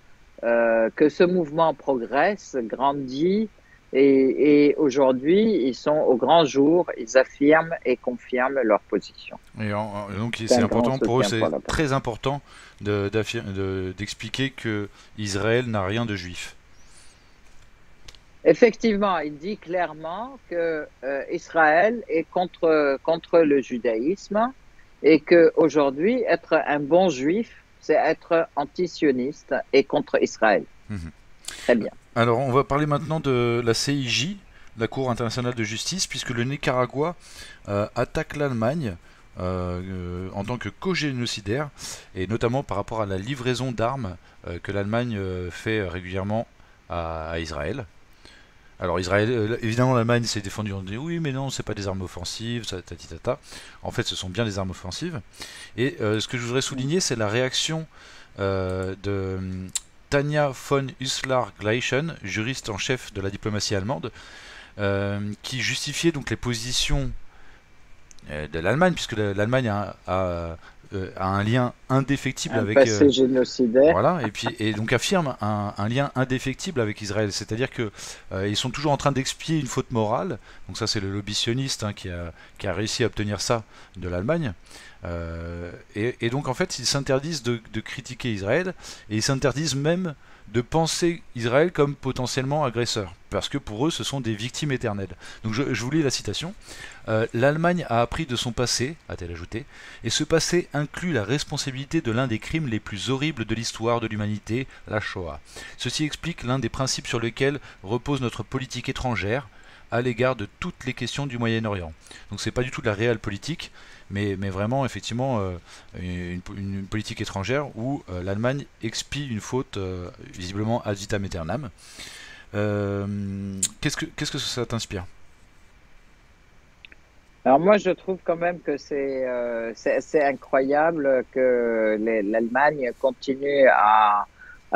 que ce mouvement progresse, grandit, et aujourd'hui, ils sont au grand jour, ils affirment et confirment leur position. Donc c'est important pour eux, c'est très important d'expliquer que Israël n'a rien de juif. Effectivement, il dit clairement que Israël est contre le judaïsme et que aujourd'hui, être un bon juif, c'est être antisioniste et contre Israël. Très bien. Alors, on va parler maintenant de la CIJ, la Cour internationale de justice, puisque le Nicaragua attaque l'Allemagne en tant que co-génocidaire, et notamment par rapport à la livraison d'armes que l'Allemagne fait régulièrement à Israël. Alors Israël, évidemment l'Allemagne s'est défendue en disant oui mais non c'est pas des armes offensives, tata. En fait ce sont bien des armes offensives. Et ce que je voudrais souligner c'est la réaction de Tanja von Uslar-Gleichen, juriste en chef de la diplomatie allemande, qui justifiait donc les positions de l'Allemagne, puisque l'Allemagne a un lien indéfectible avec passé génocidaire. Voilà, et donc affirme un lien indéfectible avec Israël, c'est-à-dire que ils sont toujours en train d'expier une faute morale. Donc ça c'est le lobby sioniste qui a réussi à obtenir ça de l'Allemagne. Et donc en fait ils s'interdisent de critiquer Israël, et ils s'interdisent même de penser Israël comme potentiellement agresseur, parce que pour eux ce sont des victimes éternelles. Donc je vous lis la citation. L'Allemagne a appris de son passé, a-t-elle ajouté, et ce passé inclut la responsabilité de l'un des crimes les plus horribles de l'histoire de l'humanité, la Shoah. Ceci explique l'un des principes sur lesquels repose notre politique étrangère à l'égard de toutes les questions du Moyen-Orient. Donc c'est pas du tout de la réelle politique, mais vraiment effectivement une politique étrangère où l'Allemagne expie une faute visiblement ad vitam aeternam. Qu'est-ce que ça t'inspire? Alors moi, je trouve quand même que c'est incroyable que l'Allemagne continue à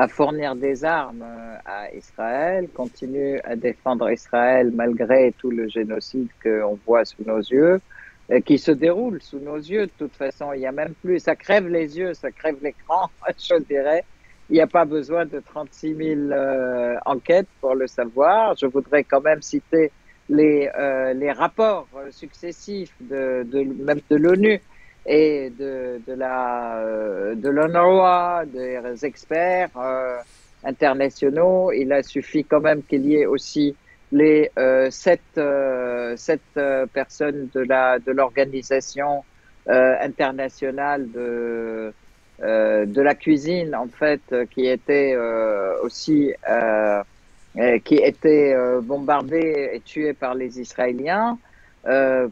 fournir des armes à Israël, continue à défendre Israël malgré tout le génocide qu'on voit sous nos yeux, qui se déroule sous nos yeux. De toute façon, il y a même plus, ça crève les yeux, ça crève l'écran, je dirais. Il n'y a pas besoin de 36 000 enquêtes pour le savoir. Je voudrais quand même citer les rapports successifs même de l'ONU et de l'UNRWA, des experts internationaux. Il a suffi quand même qu'il y ait aussi les sept personnes de l'organisation internationale de la cuisine, en fait, qui étaient aussi qui étaient bombardés et tués par les Israéliens,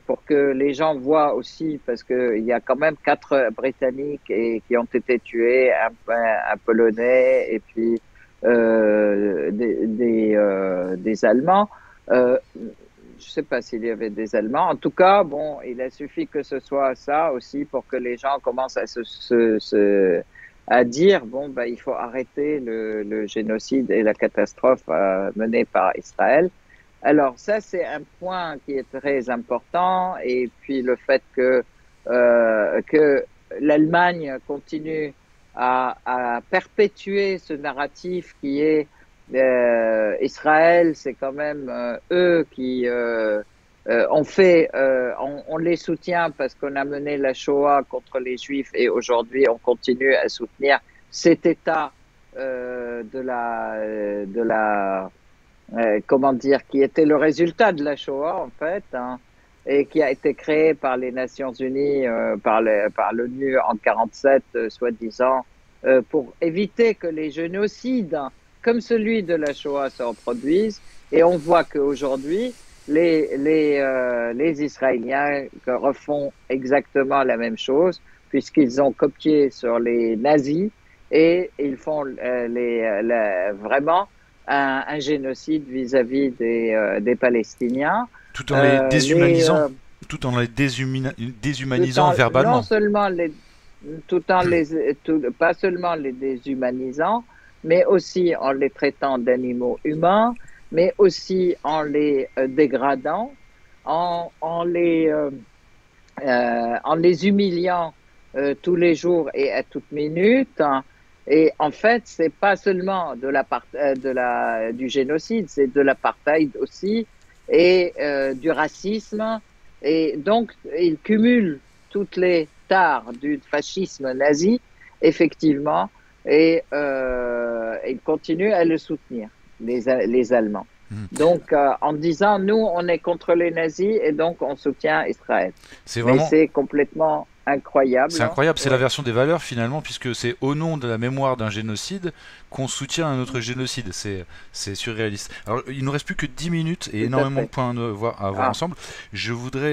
pour que les gens voient aussi, parce qu'il y a quand même 4 Britanniques qui ont été tués, un Polonais et puis des Allemands. Je ne sais pas s'il y avait des Allemands. En tout cas, bon, il a suffi que ce soit ça aussi pour que les gens commencent à dire bon, bah, il faut arrêter le génocide et la catastrophe menée par Israël. Alors ça, c'est un point qui est très important. Et puis le fait que l'Allemagne continue à perpétuer ce narratif qui est Israël, c'est quand même eux qui on les soutient parce qu'on a mené la Shoah contre les Juifs, et aujourd'hui on continue à soutenir cet État comment dire, qui était le résultat de la Shoah en fait, hein, et qui a été créé par les Nations Unies, par l'ONU en 47, soi-disant, pour éviter que les génocides comme celui de la Shoah se reproduisent. Et on voit qu'aujourd'hui, les Israéliens refont exactement la même chose. puisqu'ils ont copié sur les nazis et ils font vraiment un génocide vis-à-vis des Palestiniens. Tout en les déshumanisant, tout en les déshumanisant verbalement. Non seulement pas seulement les déshumanisant, mais aussi en les traitant d'animaux humains, mais aussi en les dégradant, en les humiliant tous les jours et à toute minute. Et en fait, c'est pas seulement du génocide, c'est de l'apartheid aussi et du racisme. Et donc, il cumule toutes les tares du fascisme nazi, effectivement, et il continue à le soutenir, les Allemands. Donc, en disant, nous, on est contre les nazis et donc on soutient Israël. Mais c'est complètement incroyable. C'est incroyable, c'est la version des valeurs finalement, puisque c'est au nom de la mémoire d'un génocide qu'on soutient un autre génocide. C'est surréaliste. Alors, il nous reste plus que 10 minutes et énormément de points à voir ensemble. Je voudrais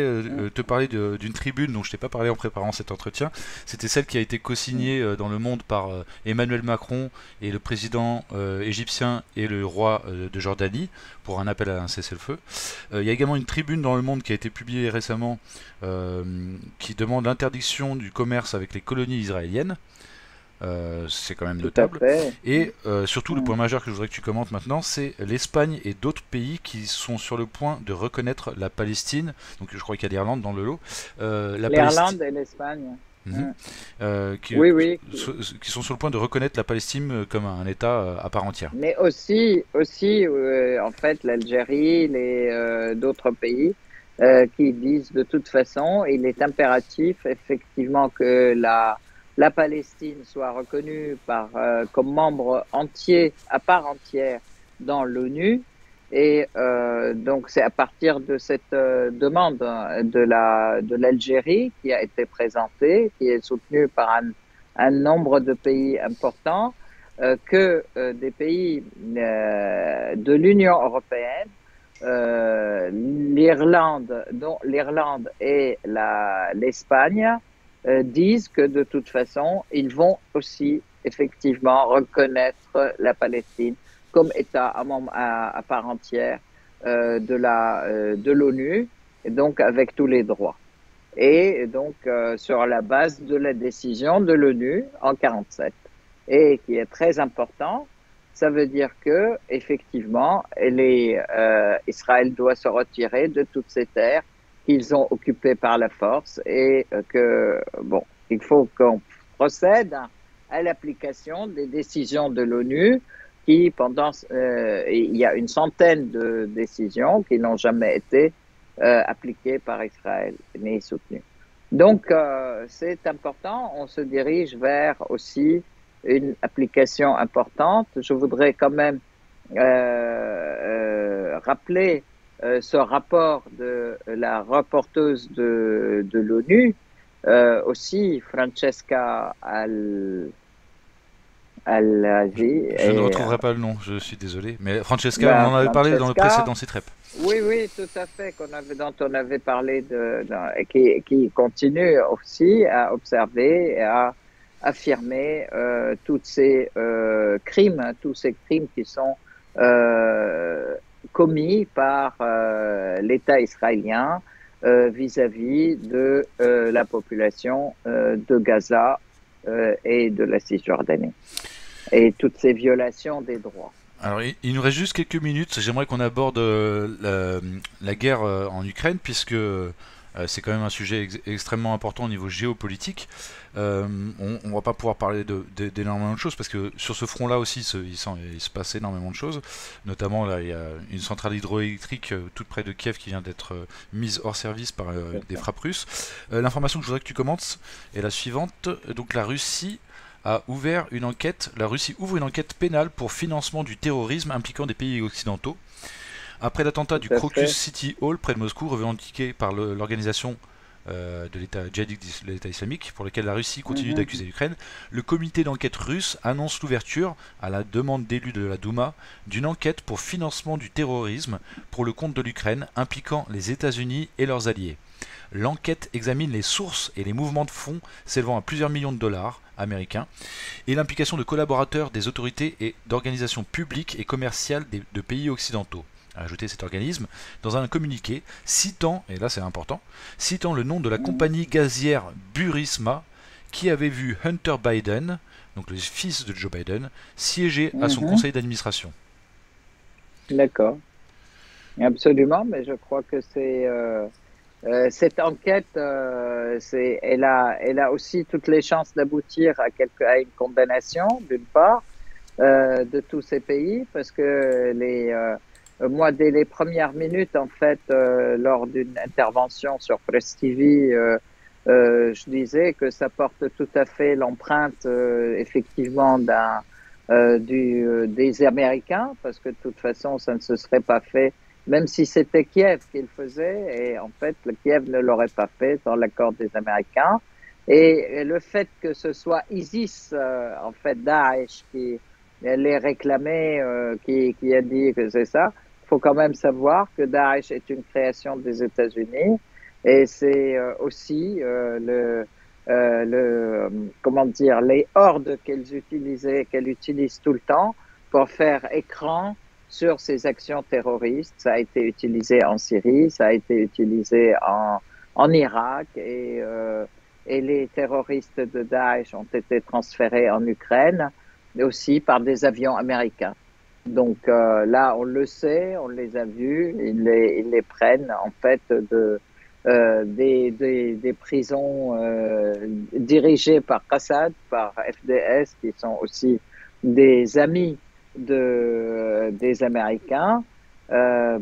te parler d'une tribune dont je t'ai pas parlé en préparant cet entretien. C'était celle qui a été co-signée dans Le Monde par Emmanuel Macron et le président égyptien et le roi de Jordanie pour un appel à un cessez-le-feu. Il y a également une tribune dans Le Monde qui a été publiée récemment qui demande l'interdiction du commerce avec les colonies israéliennes. C'est quand même notable. Et surtout, le point majeur que je voudrais que tu commentes maintenant, c'est l'Espagne et d'autres pays qui sont sur le point de reconnaître la Palestine. Donc je crois qu'il y a l'Irlande dans le lot. L'Irlande et l'Espagne. Qui sont sur le point de reconnaître la Palestine comme un État à part entière. Mais aussi en fait, l'Algérie, d'autres pays qui disent de toute façon, il est impératif effectivement que la Palestine soit reconnue comme membre entier, à part entière, dans l'ONU. Et donc c'est à partir de cette demande de l'Algérie qui a été présentée, qui est soutenue par un nombre de pays importants, que des pays de l'Union européenne, dont l'Irlande et l'Espagne, disent que de toute façon, ils vont aussi effectivement reconnaître la Palestine comme État à part entière de l'ONU, et donc avec tous les droits. Et donc sur la base de la décision de l'ONU en 1947, et qui est très important. Ça veut dire que effectivement, Israël doit se retirer de toutes ces terres qu'ils ont occupées par la force, et il faut qu'on procède à l'application des décisions de l'ONU qui, il y a une centaine de décisions qui n'ont jamais été appliquées par Israël ni soutenues. Donc, c'est important. On se dirige vers aussi une application importante. Je voudrais quand même rappeler ce rapport de la rapporteuse de l'ONU, aussi Francesca Al-Azi. Je ne retrouverai pas le nom, je suis désolé. Mais Francesca, on en avait parlé dans le précédent CITREP. Oui, tout à fait, dont on avait parlé, et qui continue aussi à observer et à affirmer tous ces crimes qui sont commis par l'État israélien vis-à-vis de la population de Gaza et de la Cisjordanie, et toutes ces violations des droits. Alors, il nous reste juste quelques minutes. J'aimerais qu'on aborde la guerre en Ukraine, puisque c'est quand même un sujet extrêmement important au niveau géopolitique. On va pas pouvoir parler d'énormément de choses, parce que sur ce front-là aussi, il se passe énormément de choses. Notamment, là, il y a une centrale hydroélectrique toute près de Kiev qui vient d'être mise hors service par des frappes russes. L'information que je voudrais que tu commentes est la suivante. Donc, la Russie ouvre une enquête pénale pour financement du terrorisme impliquant des pays occidentaux. Après l'attentat du Crocus City Hall près de Moscou, revendiqué par l'organisation de l'État djihadiste de l'État islamique, pour lequel la Russie continue d'accuser l'Ukraine, le comité d'enquête russe annonce l'ouverture, à la demande d'élus de la Douma, d'une enquête pour financement du terrorisme pour le compte de l'Ukraine, impliquant les États-Unis et leurs alliés. L'enquête examine les sources et les mouvements de fonds s'élevant à plusieurs millions de dollars américains et l'implication de collaborateurs des autorités et d'organisations publiques et commerciales de pays occidentaux, a ajouté cet organisme dans un communiqué citant, et là c'est important, citant le nom de la compagnie gazière Burisma qui avait vu Hunter Biden, donc le fils de Joe Biden, siéger à son conseil d'administration. D'accord. Absolument, mais je crois que cette enquête, elle a aussi toutes les chances d'aboutir à une condamnation, d'une part, de tous ces pays, parce que moi, dès les premières minutes, en fait, lors d'une intervention sur Press TV, je disais que ça porte tout à fait l'empreinte, effectivement, des Américains, parce que de toute façon, ça ne se serait pas fait, même si c'était Kiev qui le faisait, et en fait, le Kiev ne l'aurait pas fait sans l'accord des Américains. Et le fait que ce soit ISIS, en fait, Daesh, qui les réclamait, qui a dit que c'est ça, il faut quand même savoir que Daesh est une création des États-Unis, et c'est aussi comment dire, les hordes qu'elle utilise tout le temps pour faire écran sur ces actions terroristes. Ça a été utilisé en Syrie, ça a été utilisé en Irak, et les terroristes de Daesh ont été transférés en Ukraine, mais aussi par des avions américains. Donc là, on le sait, on les a vus, ils les prennent en fait des prisons dirigées par Assad, par FDS, qui sont aussi des amis des Américains. Ils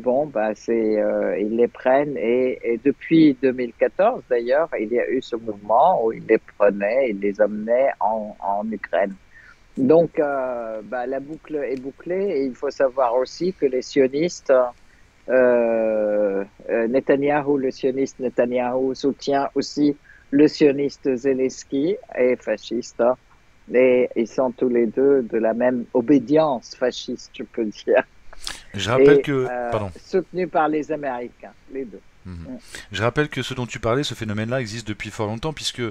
les prennent, et depuis 2014 d'ailleurs, il y a eu ce mouvement où ils les prenaient, ils les emmenaient en Ukraine. Donc la boucle est bouclée, et il faut savoir aussi que les sionistes, le sioniste Netanyahou soutient aussi le sioniste Zelensky, et fasciste, et ils sont tous les deux de la même obédience fasciste, je peux dire. Je rappelle soutenu par les Américains, les deux. Je rappelle que ce dont tu parlais, ce phénomène-là existe depuis fort longtemps, puisque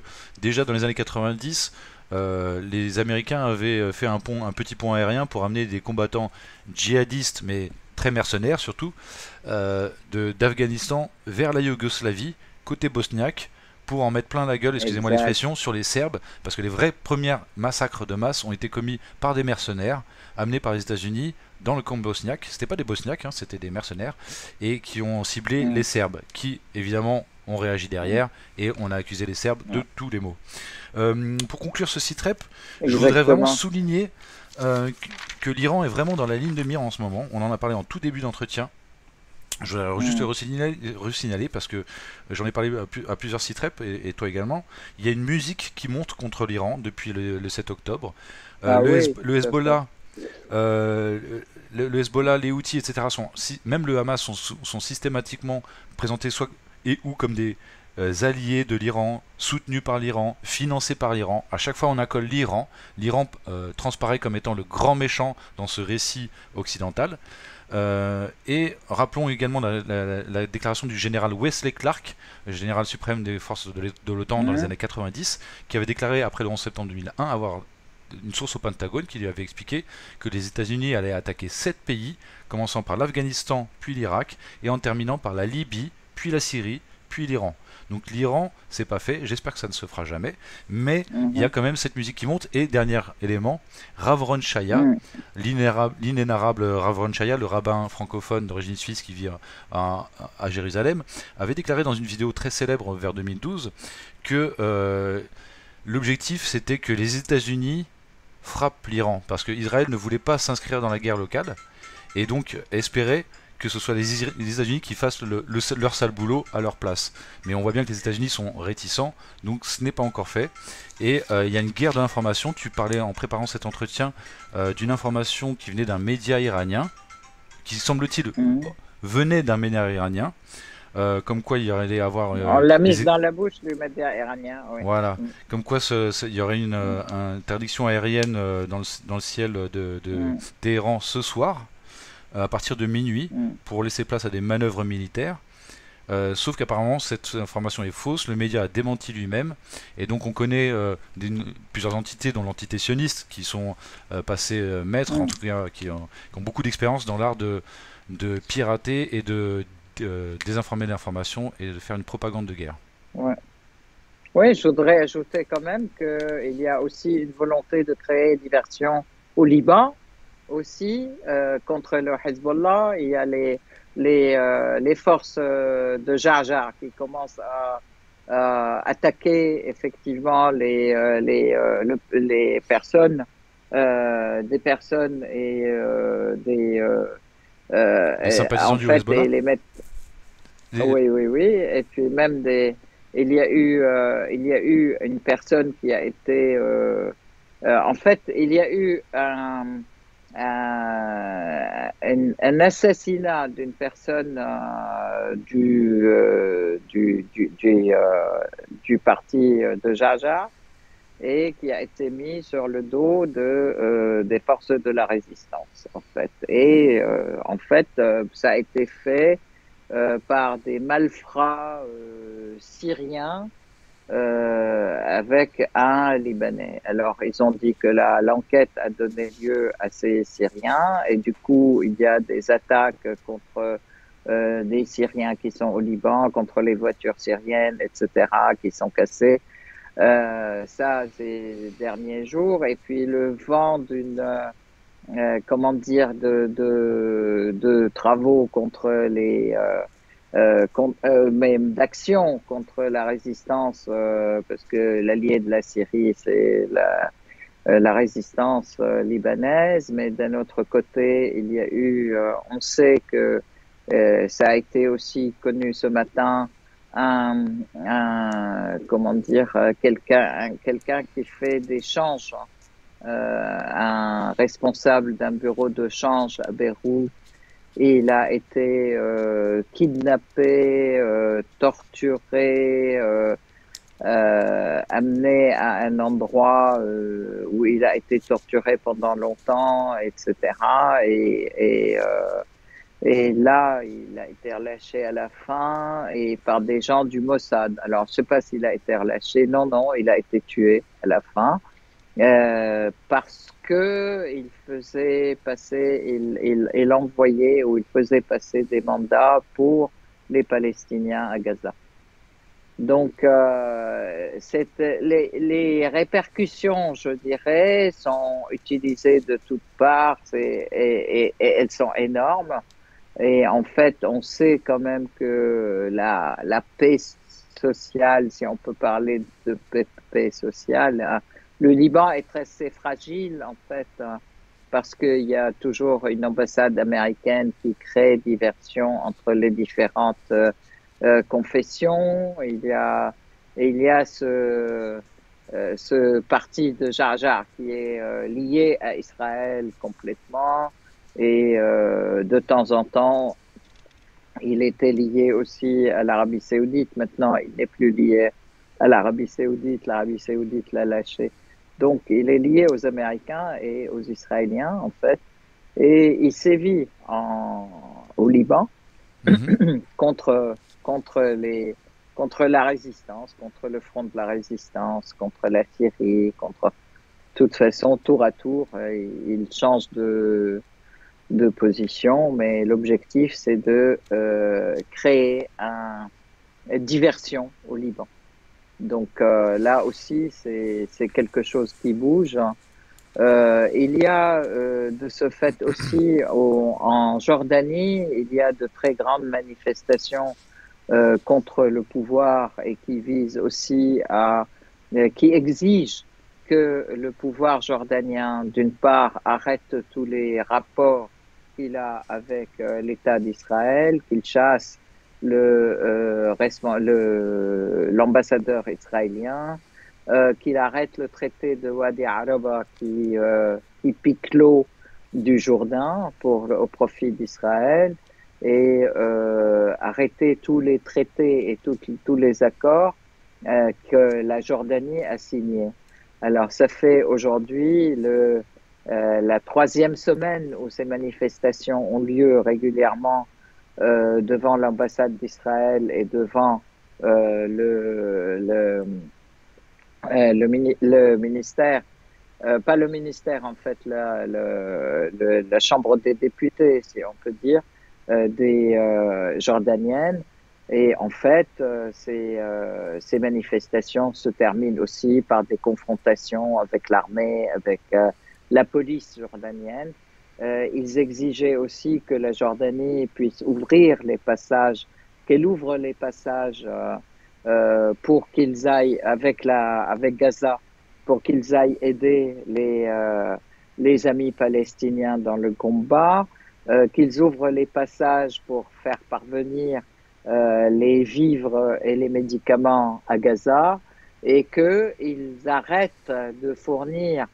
déjà dans les années 90, les Américains avaient fait un petit pont aérien pour amener des combattants djihadistes, mais très mercenaires surtout, d'Afghanistan vers la Yougoslavie, côté bosniaque, pour en mettre plein la gueule, excusez-moi l'expression, sur les Serbes, parce que les vrais premiers massacres de masse ont été commis par des mercenaires, amenés par les États-Unis dans le camp bosniaque. C'était pas des Bosniaques, c'était des mercenaires, et qui ont ciblé les Serbes, qui évidemment ont réagi derrière, et on a accusé les Serbes de tous les maux. Pour conclure ce site rep, je voudrais vraiment souligner que l'Iran est vraiment dans la ligne de mire en ce moment. On en a parlé en tout début d'entretien. Je voudrais juste le resignaler parce que j'en ai parlé à plusieurs sites rep, et toi également. Il y a une musique qui monte contre l'Iran depuis le 7 octobre. Le Hezbollah, le Hezbollah, les Houthis, etc. Même le Hamas sont systématiquement présentés ou comme des alliés de l'Iran, soutenus par l'Iran, financés par l'Iran. À chaque fois on accole l'Iran. L'Iran transparaît comme étant le grand méchant dans ce récit occidental. Et rappelons également la déclaration du général Wesley Clark, le général suprême des forces de l'OTAN dans les années 90, qui avait déclaré après le 11 septembre 2001 avoir une source au Pentagone qui lui avait expliqué que les États-Unis allaient attaquer 7 pays, commençant par l'Afghanistan, puis l'Irak, et en terminant par la Libye, puis la Syrie, puis l'Iran. Donc l'Iran, c'est pas fait, j'espère que ça ne se fera jamais, mais il y a quand même cette musique qui monte. Et dernier élément, Rav Ron Shaya, l'inénarrable Rav Ron Shaya, le rabbin francophone d'origine suisse qui vit à Jérusalem, avait déclaré dans une vidéo très célèbre vers 2012 que l'objectif c'était que les États-Unis frappent l'Iran, parce que Israël ne voulait pas s'inscrire dans la guerre locale, et donc espérait que ce soit les États-Unis qui fassent leur sale boulot à leur place. Mais on voit bien que les États-Unis sont réticents, donc ce n'est pas encore fait. Et il y a une guerre de l'information. Tu parlais en préparant cet entretien d'une information qui venait d'un média iranien, qui semble-t-il venait d'un média iranien, comme quoi il y aurait avoir... on l'a mise dans la bouche du média iranien. Oui. Voilà, comme quoi il y aurait une interdiction aérienne dans le ciel de Téhéran ce soir, à partir de minuit, pour laisser place à des manœuvres militaires. Sauf qu'apparemment cette information est fausse, le média a démenti lui-même, et donc on connaît plusieurs entités, dont l'entité sioniste, qui sont passées maîtres, en tout cas qui ont beaucoup d'expérience dans l'art de pirater et de désinformer l'information et de faire une propagande de guerre. Ouais. Oui, je voudrais ajouter quand même qu'il y a aussi une volonté de créer diversion au Liban aussi contre le Hezbollah. Il y a les forces de Jarjar qui commencent à attaquer effectivement les personnes, des personnes et Les sympathisants en du fait Hezbollah. et les mettre. Les- Oui, oui, oui. Et puis même il y a eu une personne qui a été, en fait, il y a eu un assassinat d'une personne du parti de Jaja et qui a été mis sur le dos des forces de la résistance, en fait. Et en fait, ça a été fait par des malfrats syriens avec un Libanais. Alors, ils ont dit que l'enquête a donné lieu à ces Syriens et du coup, il y a des attaques contre des Syriens qui sont au Liban, contre les voitures syriennes, etc., qui sont cassées. Ça, ces derniers jours. Et puis, le vent comment dire, de travaux contre même d'action contre la résistance, parce que l'allié de la Syrie, c'est la résistance libanaise, mais d'un autre côté, il y a eu, on sait que ça a été aussi connu ce matin, comment dire, quelqu'un qui fait des changes, un responsable d'un bureau de change à Beyrouth. Et il a été kidnappé, torturé, amené à un endroit où il a été torturé pendant longtemps, etc. Et là, il a été relâché à la fin et par des gens du Mossad. Alors, je sais pas s'il a été relâché. Non, non, il a été tué à la fin. Parce que il faisait passer, il envoyait ou il faisait passer des mandats pour les Palestiniens à Gaza. Donc, les répercussions, je dirais, sont utilisées de toutes parts et elles sont énormes. Et en fait, on sait quand même que la paix sociale, si on peut parler de paix sociale, le Liban est très fragile, en fait, parce qu'il y a toujours une ambassade américaine qui crée diversion entre les différentes confessions. Il y a ce parti de Jar qui est lié à Israël complètement. Et de temps en temps, il était lié aussi à l'Arabie Saoudite. Maintenant, il n'est plus lié à l'Arabie Saoudite. L'Arabie Saoudite l'a lâché. Donc, il est lié aux Américains et aux Israéliens, en fait. Et il sévit au Liban Mhm. contre contre la résistance, contre le front de la résistance, contre la Syrie, contre de toute façon, tour à tour, il change de position, mais l'objectif, c'est de créer une diversion au Liban. Donc là aussi, c'est quelque chose qui bouge. Il y a de ce fait aussi en Jordanie, il y a de très grandes manifestations contre le pouvoir et qui visent aussi qui exigent que le pouvoir jordanien, d'une part, arrête tous les rapports qu'il a avec l'État d'Israël, qu'il chasse l'ambassadeur israélien, qu'il arrête le traité de Wadi Araba qui pique l'eau du Jourdain au profit d'Israël et arrêter tous les traités et tous les accords que la Jordanie a signés. Alors, ça fait aujourd'hui la troisième semaine où ces manifestations ont lieu régulièrement devant l'ambassade d'Israël et devant le, le ministère, pas le ministère en fait, la Chambre des députés, si on peut dire, des Jordaniennes. Et en fait, ces manifestations se terminent aussi par des confrontations avec l'armée, avec la police jordanienne. Ils exigeaient aussi que la Jordanie puisse ouvrir les passages, qu'elle ouvre les passages pour qu'ils aillent avec Gaza, pour qu'ils aillent aider les amis palestiniens dans le combat, qu'ils ouvrent les passages pour faire parvenir les vivres et les médicaments à Gaza et qu'ils arrêtent de fournir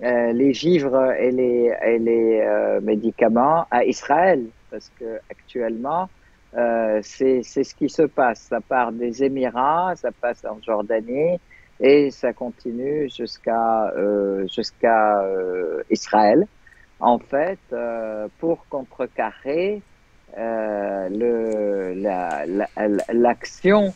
les vivres et les médicaments à Israël, parce que actuellement c'est ce qui se passe. Ça part des Émirats, ça passe en Jordanie et ça continue jusqu'à Israël. En fait, pour contrecarrer l'action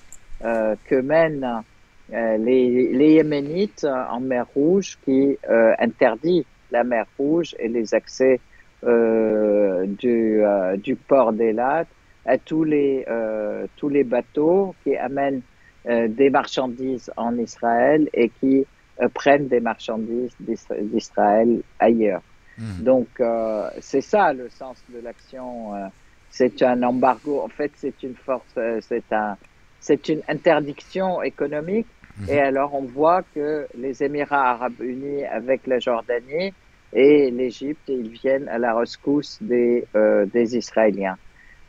que mènent les Yéménites en mer Rouge qui interdit la mer Rouge et les accès du port d'Eilat à tous les bateaux qui amènent des marchandises en Israël et qui prennent des marchandises d'Israël ailleurs. Donc, c'est ça le sens de l'action. C'est un embargo. En fait, c'est une force, c'est une interdiction économique. Et alors, on voit que les Émirats arabes unis avec la Jordanie et l'Égypte, ils viennent à la rescousse des Israéliens.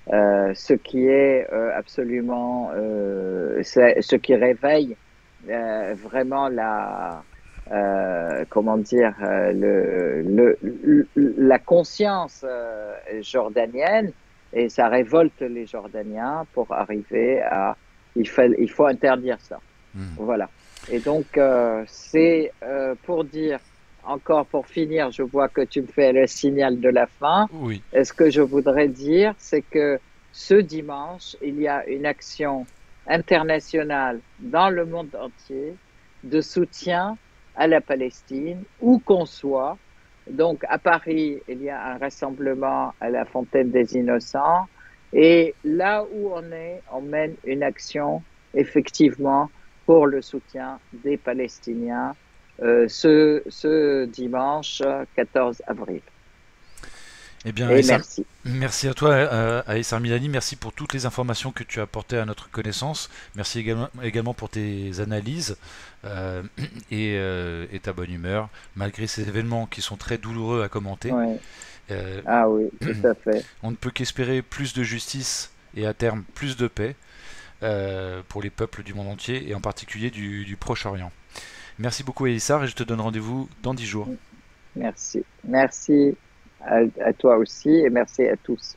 Ce qui est absolument, ce qui réveille vraiment comment dire, la conscience jordanienne, et ça révolte les Jordaniens pour arriver à, il faut interdire ça. Voilà. Et donc, c'est pour dire, encore pour finir, je vois que tu me fais le signal de la fin. Oui. Et ce que je voudrais dire, c'est que ce dimanche, il y a une action internationale dans le monde entier de soutien à la Palestine, où qu'on soit. Donc, à Paris, il y a un rassemblement à la Fontaine des Innocents. Et là où on est, on mène une action, effectivement, pour le soutien des Palestiniens ce dimanche 14 avril. Eh bien, et merci. Merci à toi, Aïssar Milani. Merci pour toutes les informations que tu as apportées à notre connaissance. Merci également pour tes analyses et ta bonne humeur, malgré ces événements qui sont très douloureux à commenter. Ouais. Ah oui, tout à fait. On ne peut qu'espérer plus de justice et à terme plus de paix pour les peuples du monde entier et en particulier du Proche-Orient. Merci beaucoup, Aïssar, et je te donne rendez-vous dans 10 jours. Merci. Merci à toi aussi et merci à tous.